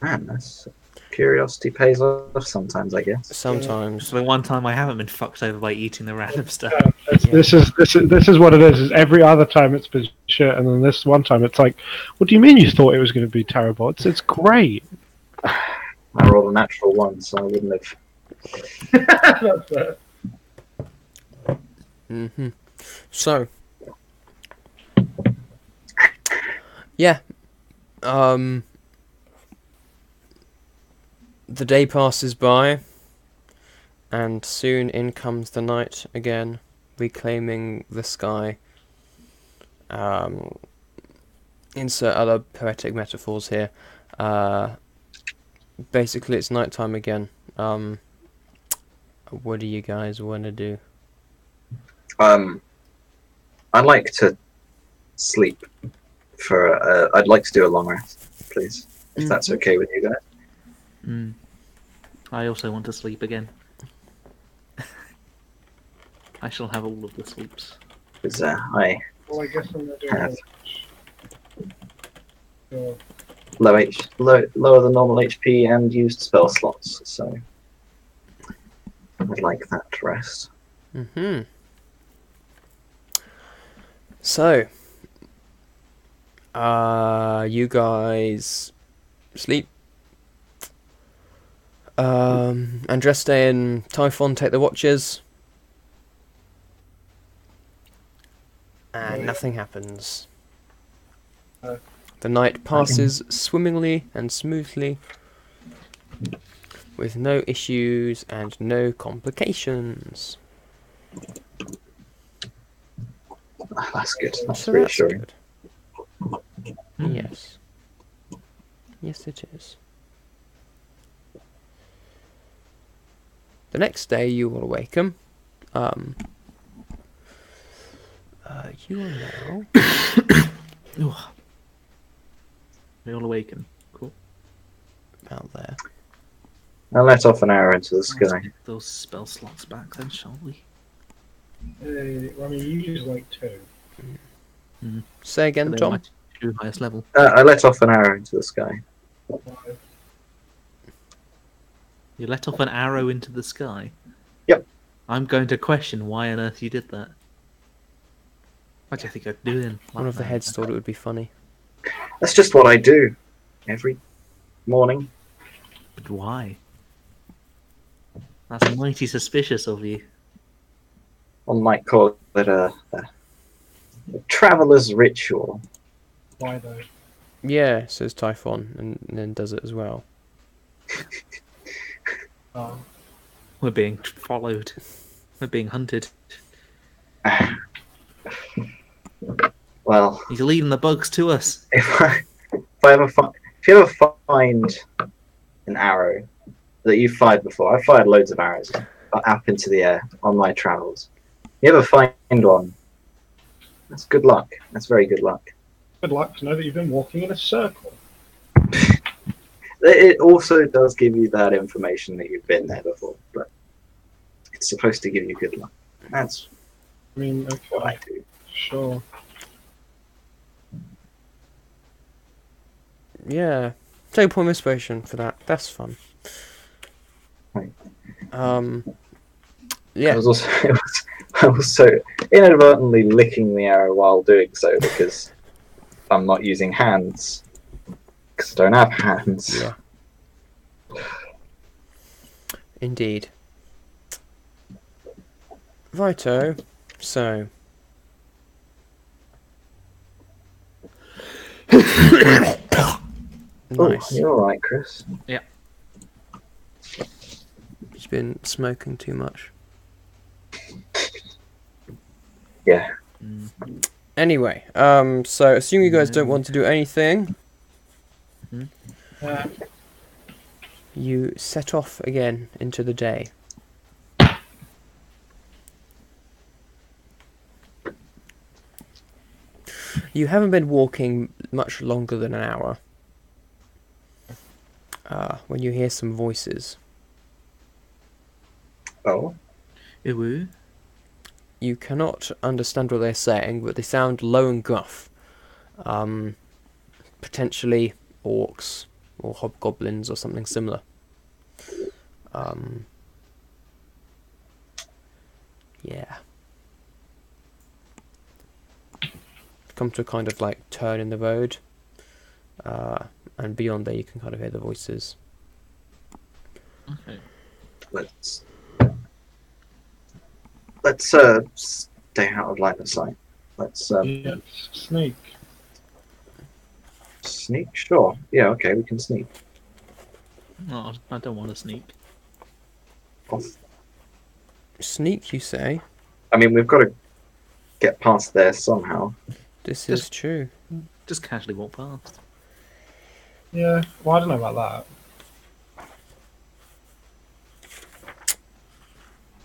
Man, that's curiosity pays off sometimes, I guess. sometimes. So the one time I haven't been fucked over by eating the random stuff. This is what it is every other time it's been shit, and then this one time it's like, what do you mean you thought it was going to be terrible? It's great. I rolled a natural one, so I wouldn't have. That's fair. So, yeah, the day passes by, and soon in comes the night again, reclaiming the sky. Insert other poetic metaphors here. Basically, it's nighttime again. What do you guys want to do? I'd like to sleep for. I'd like to do a long rest, please, if that's okay with you guys. I also want to sleep again. I shall have all of the sleeps. Because I Well, I guess I'm going to do have Sure. Lower than normal HP and used spell slots. So I'd like that to rest. Mm-hmm. So, you guys sleep. Andreste and Typhon take the watches. And nothing happens. The night passes swimmingly and smoothly, with no issues and no complications. That's good. That's So reassuring. good. Yes. Yes, it is. The next day, you will awaken. You are now. We all awaken. Cool. About there. I'll let off an arrow into the Let's sky. get those spell slots back then, shall we? I mean, you use like 2. Say again, They're Tom. my 2 highest level. I let off an arrow into the sky. You let off an arrow into the sky? Yep. I'm going to question why on earth you did that. What do you think I'd do then? One of the heads thought it would be funny. That's just what I do every morning. But why? That's mighty suspicious of you. One might call it a traveler's ritual. Why though? Yeah, says Typhon, and then does it as well. Oh. We're being followed. We're being hunted. Well, He's leading the bugs to us. if you ever find an arrow that you've fired before, I've fired loads of arrows up into the air on my travels. You ever find one? That's good luck. That's very good luck. Good luck to know that you've been walking in a circle. It also does give you that information that you've been there before, but it's supposed to give you good luck. That's I mean, what I okay, do. sure. Yeah. Take a point of inspiration for that. That's fun. Right. Yeah. I was also inadvertently licking the arrow while doing so because I'm not using hands because I don't have hands. Yeah. Indeed. Righto. So. Nice. Oh, you're all right, Chris. He's been smoking too much. Yeah. Anyway, so assuming you guys don't want to do anything, you set off again into the day. You haven't been walking much longer than an hour when you hear some voices. Oh. Ooh. You cannot understand what they're saying, but they sound low and gruff. Potentially orcs or hobgoblins or something similar. Yeah. Come to a kind of like turn in the road, and beyond there you can kind of hear the voices. Okay. Let's stay out of line of sight. Let's Yeah, sneak. sneak. Sure. Yeah. Okay. We can sneak. No, I don't want to sneak. Off. Sneak, you say? I mean, we've got to get past there somehow. This is true. Just casually walk past. Yeah, well, I don't know about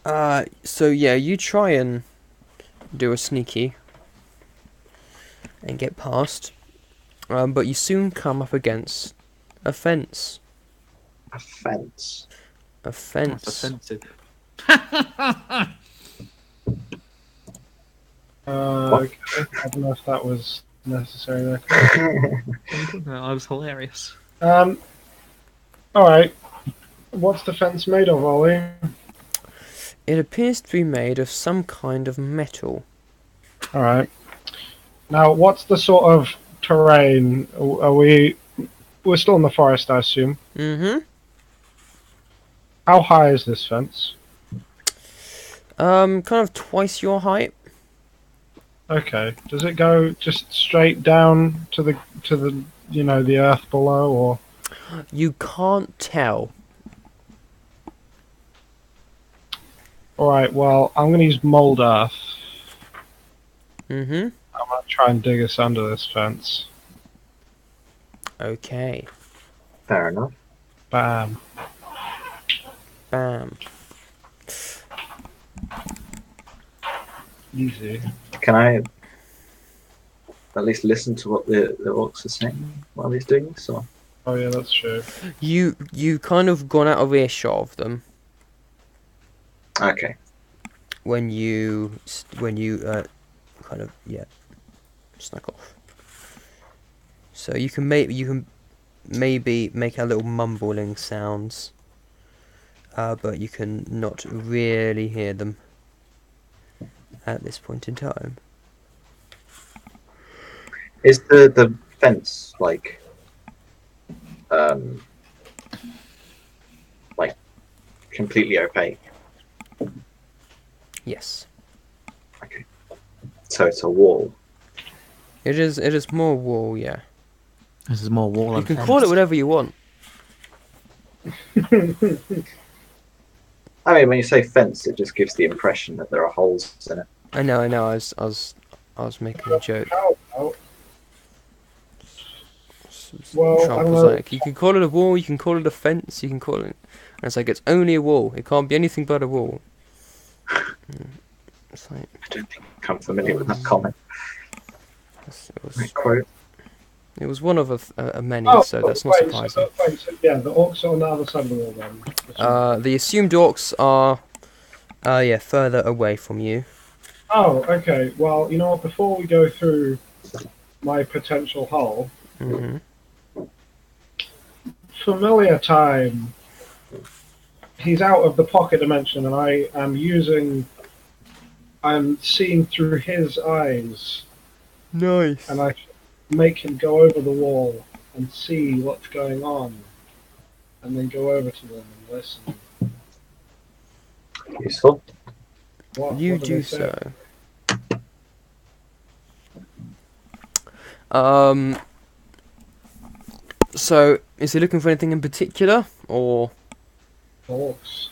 that. So yeah, you try and do a sneaky and get past, but you soon come up against a fence. A fence. A That's fence. offensive. Okay, I don't know if that was necessary there, Chris. No, I was hilarious. All right. What's the fence made of, Ollie? It appears to be made of some kind of metal. All right. Now, what's the sort of terrain? Are we? We're still in the forest, I assume. Mm-hmm. How high is this fence? Kind of twice your height. Okay. Does it go just straight down to the the earth below, or? You can't tell. All right. Well, I'm going to use mold earth. Mm-hmm. I'm going to try and dig us under this fence. Okay. Fair enough. Bam. Bam. Easy. Can I at least listen to what the orcs are saying while he's doing this? Or? Oh yeah, that's true. You kind of gone out of earshot of them Okay. when you kind of snuck off. So you can maybe make a little mumbling sounds, but you can not really hear them at this point in time. Is the fence like completely opaque? Yes, Okay. So it's a wall. it is. It is more wall. Yeah, This is more wall. you and can fence. call it whatever you want. I mean, when you say fence, it just gives the impression that there are holes in it. I know. I was making a joke. Well, Trump I'm was gonna- like, you can call it a wall, you can call it a fence, you can call it. And it's like, it's only a wall. It can't be anything but a wall. It's like, I don't think I'm familiar with that comment. it Quote. was one of a many, Oh, so that's not wait, surprising. so, yeah, the orcs are on the other side of the wall then. The assumed orcs are, further away from you. Oh, okay. Well, you know what? Before we go through my potential hull, Hmm. familiar time. He's out of the pocket dimension, and I am I'm seeing through his eyes, Nice. and I make him go over the wall and see what's going on, and then go over to them and listen. Useful. You What do they say? so. So, is he looking for anything in particular, or Orcs.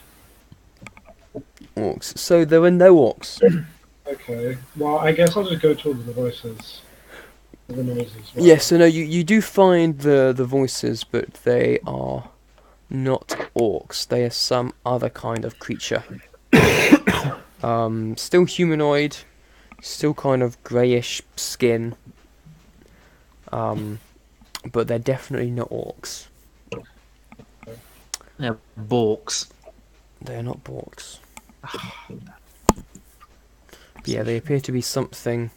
orcs? So there were no orcs. Okay. Well, I guess I'll just go towards the voices. The noises. Yes, so no, you do find the voices, but they are not orcs. They are some other kind of creature. Still humanoid, still kind of greyish skin. But they're definitely not orcs. Yeah, borks. They're not borks. But yeah, they appear to be something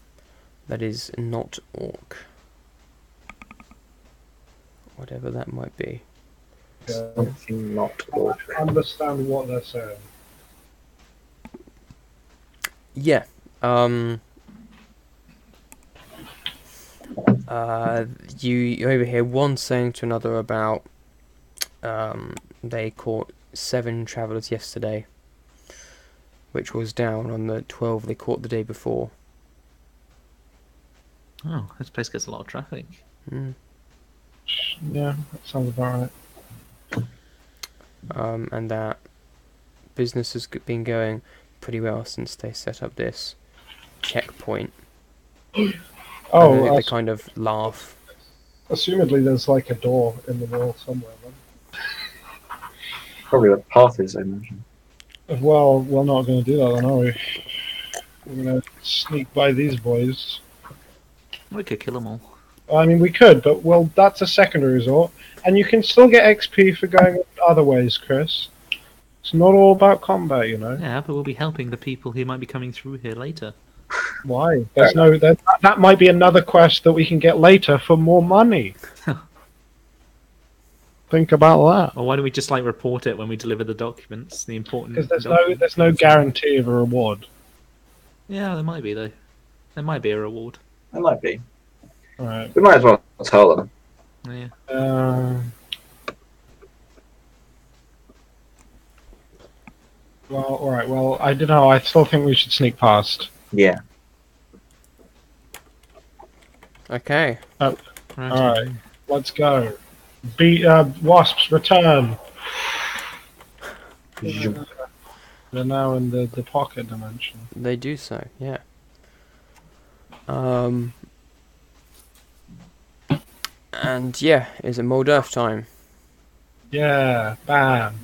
that is not orc. Whatever that might be. Something not orc. I understand what they're saying. Yeah. You overhear one saying to another about they caught 7 travellers yesterday, which was down on the 12 they caught the day before. Oh, this place gets a lot of traffic. Mm. Yeah, that sounds about right. And that business has been going pretty well since they set up this checkpoint. Oh, And they kind of laugh. assumedly there's like a door in the wall somewhere then. Probably the path is, I imagine. Well, we're not going to do that then, are we? We're going to sneak by these boys. We could kill them all. I mean, we could, but well, that's a secondary resort. And you can still get XP for going other ways, Chris. It's not all about combat, you know. Yeah, but we'll be helping the people who might be coming through here later. Why? There's no. That might be another quest that we can get later for more money. Think about that. Or why don't we just like report it when we deliver the documents? The important. Because documents? there's no guarantee of a reward. Yeah, there might be though. There might be a reward. There might be. All right. We might as well tell them. Yeah. Well, all right. Well, I don't know. I still think we should sneak past. Yeah. Okay. All right. Let's go. Wasps return. They're now in the pocket dimension. They do so, yeah. And yeah, is it mold earth time? Yeah. Bam.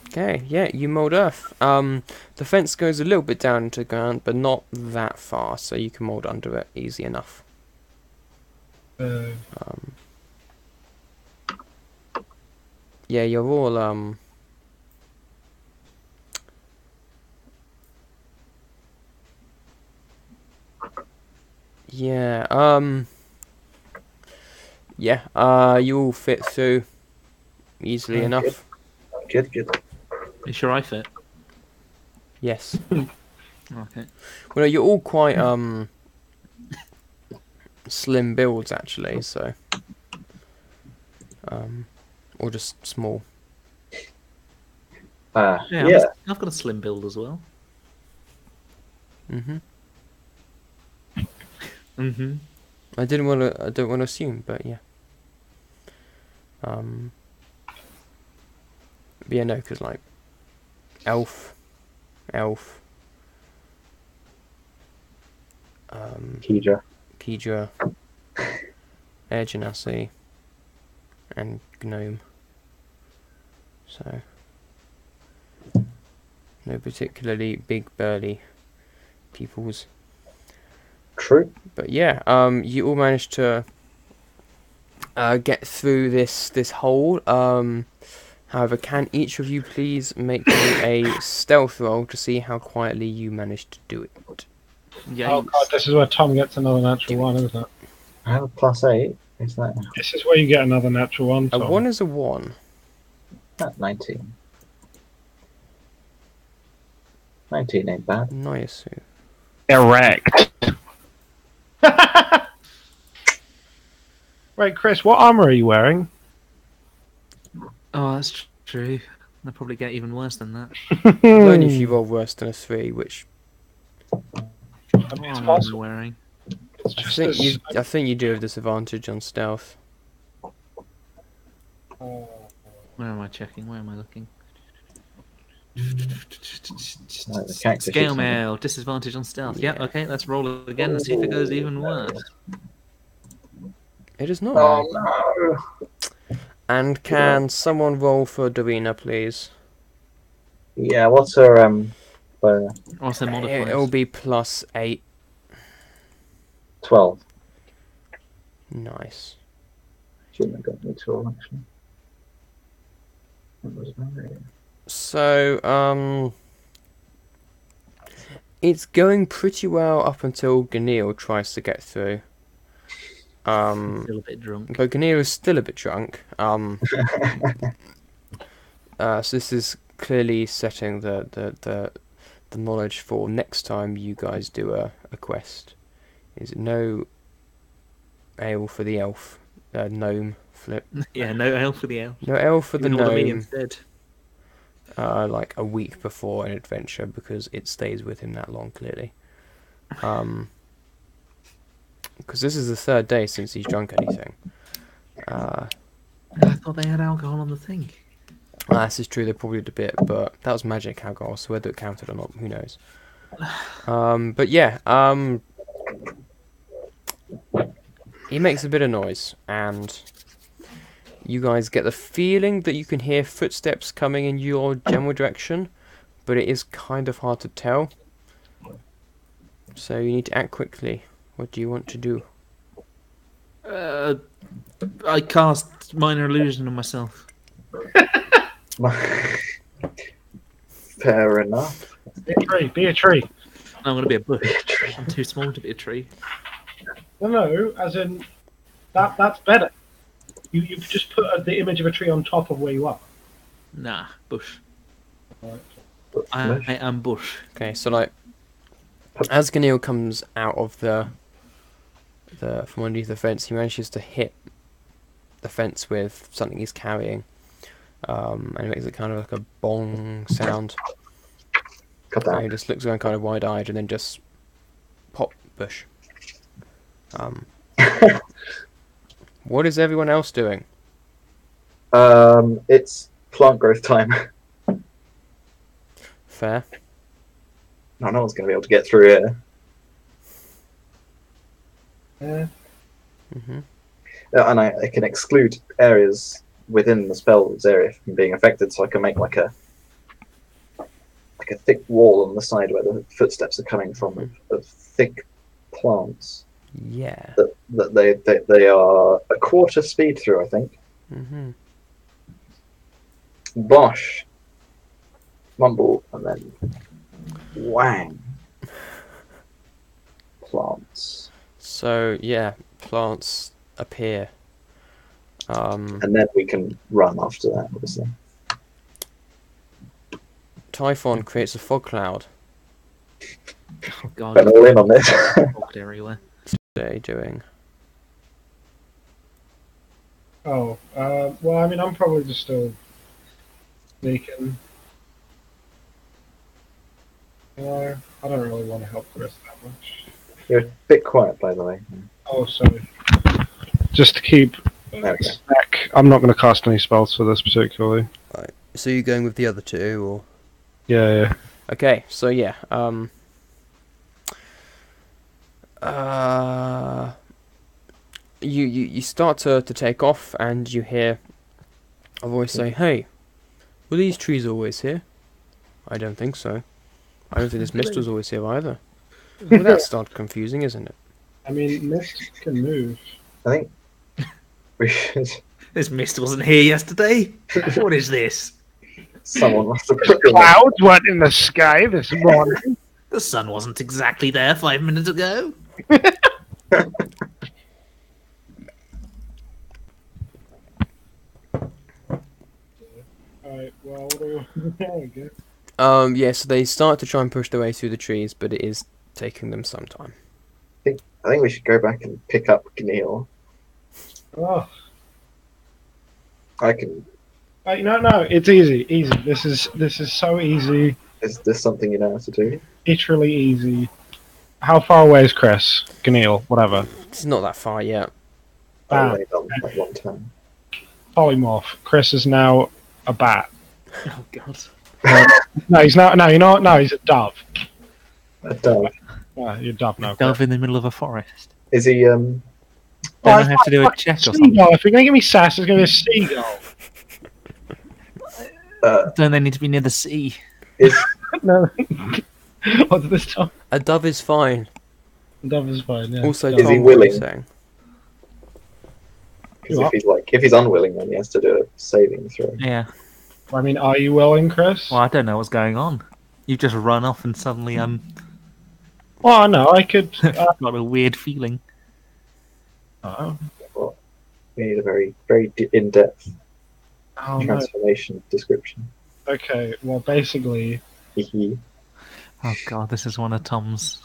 Okay, yeah, you mold earth. The fence goes a little bit down into the ground, but not that far, so you can mold under it easy enough. Yeah, you're all yeah, you all fit through easily enough. Good. You sure I fit? Yes. Okay. Well, you're all quite slim builds actually, so or just small. Yeah. I've got a slim build as well. Mhm. Mhm. I don't want to assume, but yeah. But yeah, no, because like elf, Kedra, Air Genasi, and Gnome. So no particularly big burly peoples. True. But yeah, you all managed to get through this hole. However, can each of you please make me a stealth roll to see how quietly you managed to do it? Yeah. Oh god, this is where Tom gets another natural one, isn't it? I have a +8. Is that This is where you get another natural one, A Tom. 1 is a 1. that's 19? 19 ain't bad. Nice. Erect. Wait, Chris, what armor are you wearing? Oh, that's true. They'll probably get even worse than that. Only if you roll worse than a 3, which I mean, it's What am I possible. wearing? It's I just think this- I think you do have disadvantage on stealth. Where am I checking? Where am I looking? Like the cactus or Scale something. mail, disadvantage on stealth. Yeah, Yeah. okay, let's roll it again and see if it goes even worse. It is not. Oh no. no! And can someone roll for Dorina, please? Yeah, what's her bonus? What's the modifiers? It'll be +8. 12. Nice. Shouldn't have got me 12 actually. That was right. So, it's going pretty well up until Ganil tries to get through. Still a bit drunk. But Ganil is still a bit drunk. So this is clearly setting the knowledge for next time you guys do a quest. Is no ale for the elf, gnome flip. Yeah, no ale for the ale. No ale for the Give it all to me gnome. instead. Like a week before an adventure because it stays with him that long, clearly. Because this is the 3rd day since he's drunk anything. I thought they had alcohol on the thing. This is true, they probably did a bit, but that was magic alcohol, so whether it counted or not, who knows. But yeah, he makes a bit of noise, and you guys get the feeling that you can hear footsteps coming in your general direction, but it is kind of hard to tell. So you need to act quickly. What do you want to do? I cast minor illusion on myself. Fair enough. Be a tree. I'm going to be a bush. I'm too small to be a tree. No, as in that's better. You just put the image of a tree on top of where you are. Nah, bush. Right. I am bush. Okay, so like, as Ganil comes out of the from underneath the fence, he manages to hit the fence with something he's carrying, and it makes it kind of like a bong sound. Cut And he that. just looks around kind of wide-eyed, and then just pop bush. What is everyone else doing? It's plant growth time. Fair. No one's going to be able to get through here. Yeah. And I can exclude areas within the spell's area from being affected, so I can make like a thick wall on the side where the footsteps are coming from of thick plants. Yeah. That they are a quarter speed through, I think. Bosh, mumble, and then whang. Plants. So yeah, plants appear. And then we can run after that, obviously. Typhon creates a fog cloud. Oh god. Went all in on this. Fogged everywhere. What are you doing? Oh, well, I mean, I'm probably just still sneaking. I don't really want to help Chris that much. You're a bit quiet, by the way. Oh, sorry. Just to keep Okay. back. I'm not going to cast any spells for this particularly. Right. So you're going with the other two, or? Yeah. Okay. So yeah. You start to take off, and you hear a voice say, "Hey, were these trees always here?" I don't think so. I don't think this mist was always here either. Well, that's not confusing, isn't it? I mean, mist can move. I think we should. This mist wasn't here yesterday. What is this? Someone must have put them. Clouds weren't in the sky this morning. The sun wasn't exactly there 5 minutes ago. Alright, well, what do we go? Yeah, so they start to try and push their way through the trees, but it is taking them some time. I think we should go back and pick up Gneal. Oh. I can. No, it's easy. This is so easy. Is this something you know how to do? Literally easy. How far away is Chris? Gneal, whatever. It's not that far yet. I've only done like one time. Polymorph. Chris is now a bat. Oh god. No, he's not. No, you know what? No, he's a dove. A dove. Yeah, you're a dove now. Dove in the middle of a forest. Is he? Don't I have to do a check or something? Seagull. If you're gonna give me sass, it's gonna be a seagull. Don't they need to be near the sea? Is No. What's this time? A dove is fine. Dove is fine. Yeah. Also, Dove. Is he Tom, what are you willing? saying? because if he's unwilling, then he has to do a saving throw. Yeah. I mean, are you willing, Chris? Well, I don't know what's going on. You've just run off and suddenly Well, no, I could. got a weird feeling. Oh, Well, we need a very in-depth no. transformation description. Okay, well, basically, Hee Oh god, this is one of Tom's.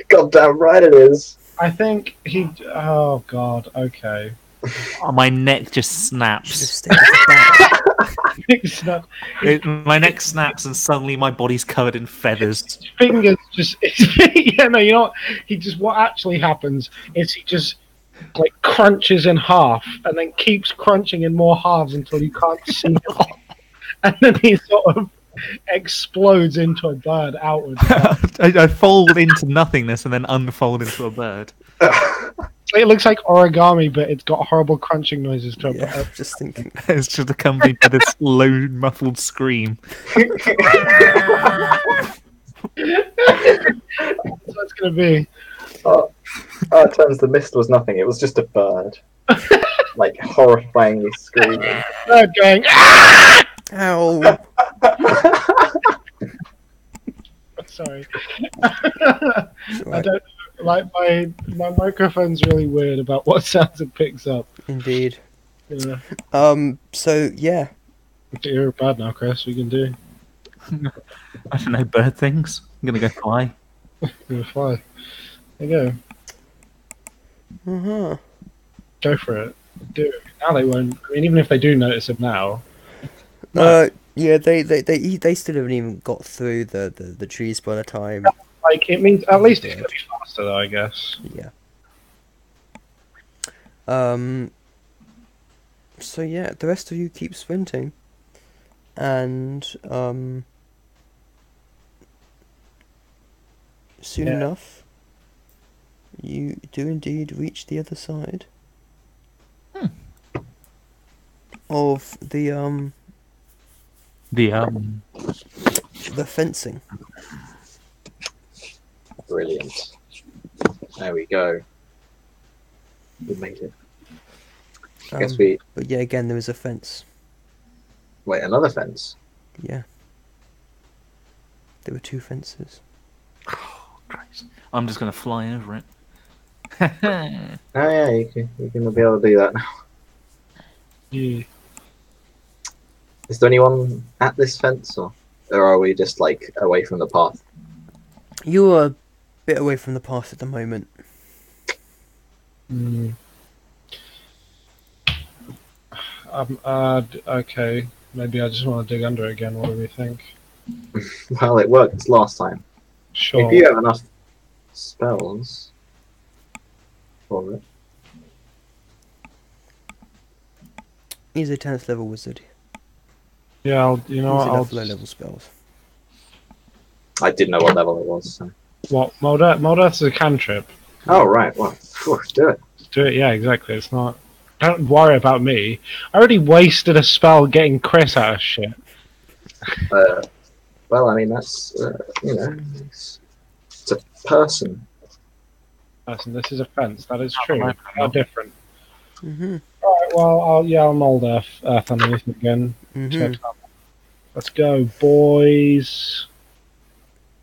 God damn right it is. I think he. Oh God. Okay. Oh, my neck just snaps. Just stay with the It's not. My neck snaps and suddenly my body's covered in feathers. His fingers just. Yeah, no, you know what? He just. What actually happens is he just like crunches in half and then keeps crunching in more halves until you can't see him. And then he sort of explodes into a bird outwards. I fold into nothingness and then unfold into a bird. It looks like origami, but it's got horrible crunching noises to it. Yeah, I'm just thinking. It's just accompanied by this low, muffled scream. That's what it's going to be. Oh, it turns the mist was nothing. It was just a bird, like horrifyingly screaming. Bird going. Ah! Ow! Sorry. It's all I right. don't like my microphone's really weird about what sounds it picks up. Indeed. Yeah. So yeah. You're bad now, Chris. We can do. I don't know, bird things. I'm gonna go fly. You're fly. There you go. Uh huh. Go for it. Do it. Now they won't. I mean, even if they do notice it now. No. Yeah. They still haven't even got through the trees by the time. Like it means at least it's gonna be faster, though. I guess. Yeah. So yeah, the rest of you keep sprinting, and soon Yeah. enough, you do indeed reach the other side of the fencing. Brilliant. There we go. We made it. I guess we But yeah, again, there is a fence. wait. Another fence. Yeah. There were two fences. Christ. I'm just gonna fly over it. Oh yeah, you're gonna be able to do that now. Yeah. Is there anyone at this fence, or are we just like away from the path? You are a bit away from the path at the moment. Mm. Okay. Maybe I just want to dig under again. What do we think? Well, it worked last time. Sure. If you have enough spells for it. He's a 10th level wizard. Yeah. You know He's what? enough low level spells. I didn't know what level it was. So. What? Moldeth's a cantrip. Oh right, well, phew, do it. Do it. Yeah, exactly. It's not. Don't worry about me. I already wasted a spell getting Chris out of shit. Well, I mean that's it's a person. Listen, this is a fence. That is true. How different. Mhm. Alright, well, I'll mold earth underneath it again. Mhm. Let's go, boys.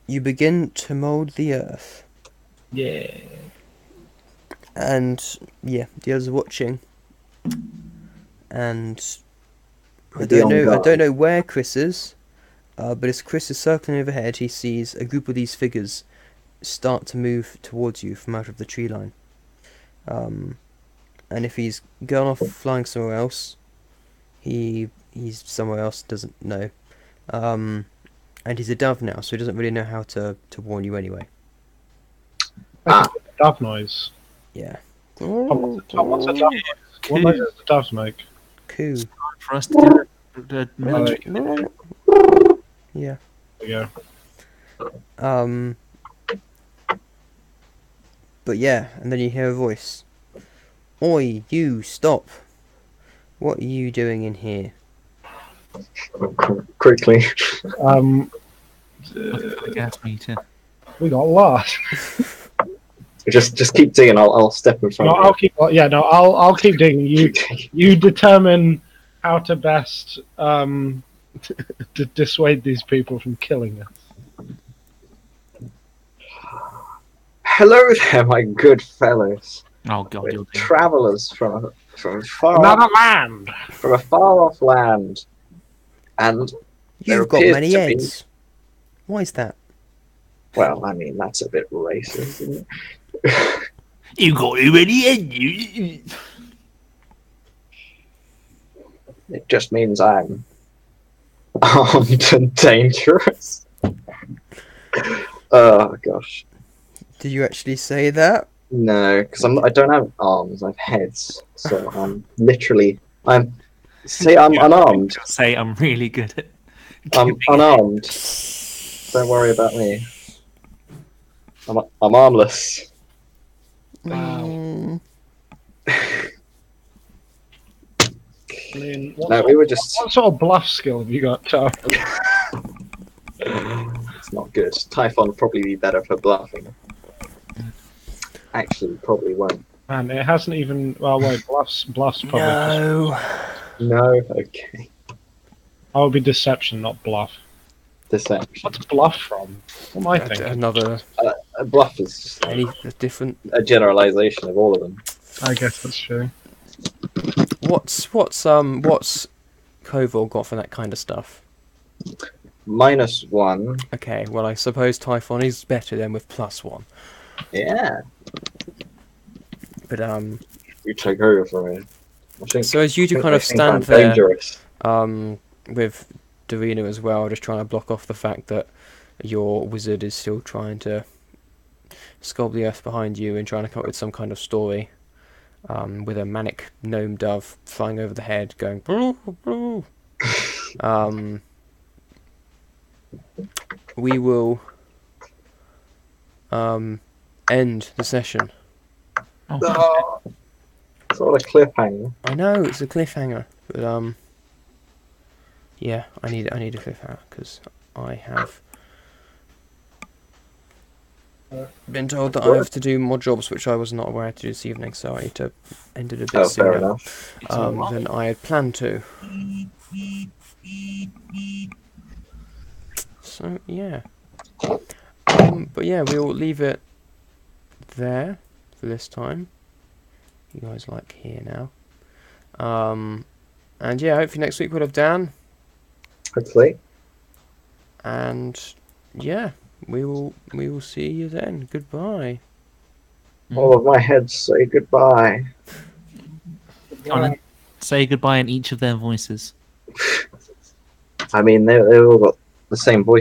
You begin to mold the earth, Yeah. and yeah, the others are watching. And I Be on don't guard. know where Chris is, but as Chris is circling overhead, he sees a group of these figures start to move towards you from out of the tree line. And if he's gone off flying somewhere else, he's somewhere else, doesn't know. And he's a dove now, so he doesn't really know how to warn you anyway. Dove noise. Yeah. What's a dove noise? What noise does the doves make? Coo. For us to do the military. Yeah. There you go. But yeah, and then you hear a voice. Oi, you, stop. What are you doing in here? Quickly. The gas meter. We got lost. Just keep digging. I'll step in front No, of I'll keep. Yeah, no, I'll keep digging. you. You determine how to best to dissuade these people from killing us. Hello there, my good fellows. Oh god, We're you're doing. travellers from far Another land. from a far off land, and there You've got appears many to be- eggs. Why is that? well, I mean that's a bit racist, isn't it? You got too many eggs. It just means I'm armed and dangerous. Oh gosh, Did you actually say that? no, because I don't have arms. I have heads, so I'm unarmed. Say I'm really good at. I'm unarmed. Don't worry about me. I'm armless. Wow. Mm, I mean, what, No, we were just. what sort of bluff skill have you got, Tom? It's not good. Typhon would probably be better for bluffing. Actually, probably won't. Man, it hasn't even. Well, wait, bluffs probably. no. No. Okay. That would be deception, not bluff. Deception. What's bluff from? What am I thinking? Another A bluff is just any different. a generalization of all of them. I guess that's true. What's Koval got for that kind of stuff? -1. Okay, well I suppose Typhon is better than with +1. Yeah. But You take over for me. I think, so as you two I kind of think I'm stand there, dangerous. with Davina as well, just trying to block off the fact that your wizard is still trying to sculpt the earth behind you and trying to come up with some kind of story, with a manic gnome dove flying over the head, going. Broo, broo. We will end the session. Oh, sort of cliffhanger. I know it's a cliffhanger, but yeah, I need a cliffhanger because I have been told that I have to do more jobs, which I was not aware to do this evening, so I need to end it a bit Oh, fair sooner enough. than I had planned to. So yeah, but yeah, we'll leave it there for this time. You guys like here now, and yeah, hopefully next week we'll have Dan, Hopefully. and yeah, we will see you then. Goodbye. All of my heads say goodbye. Come on, say goodbye in each of their voices. I mean, they all got the same voice.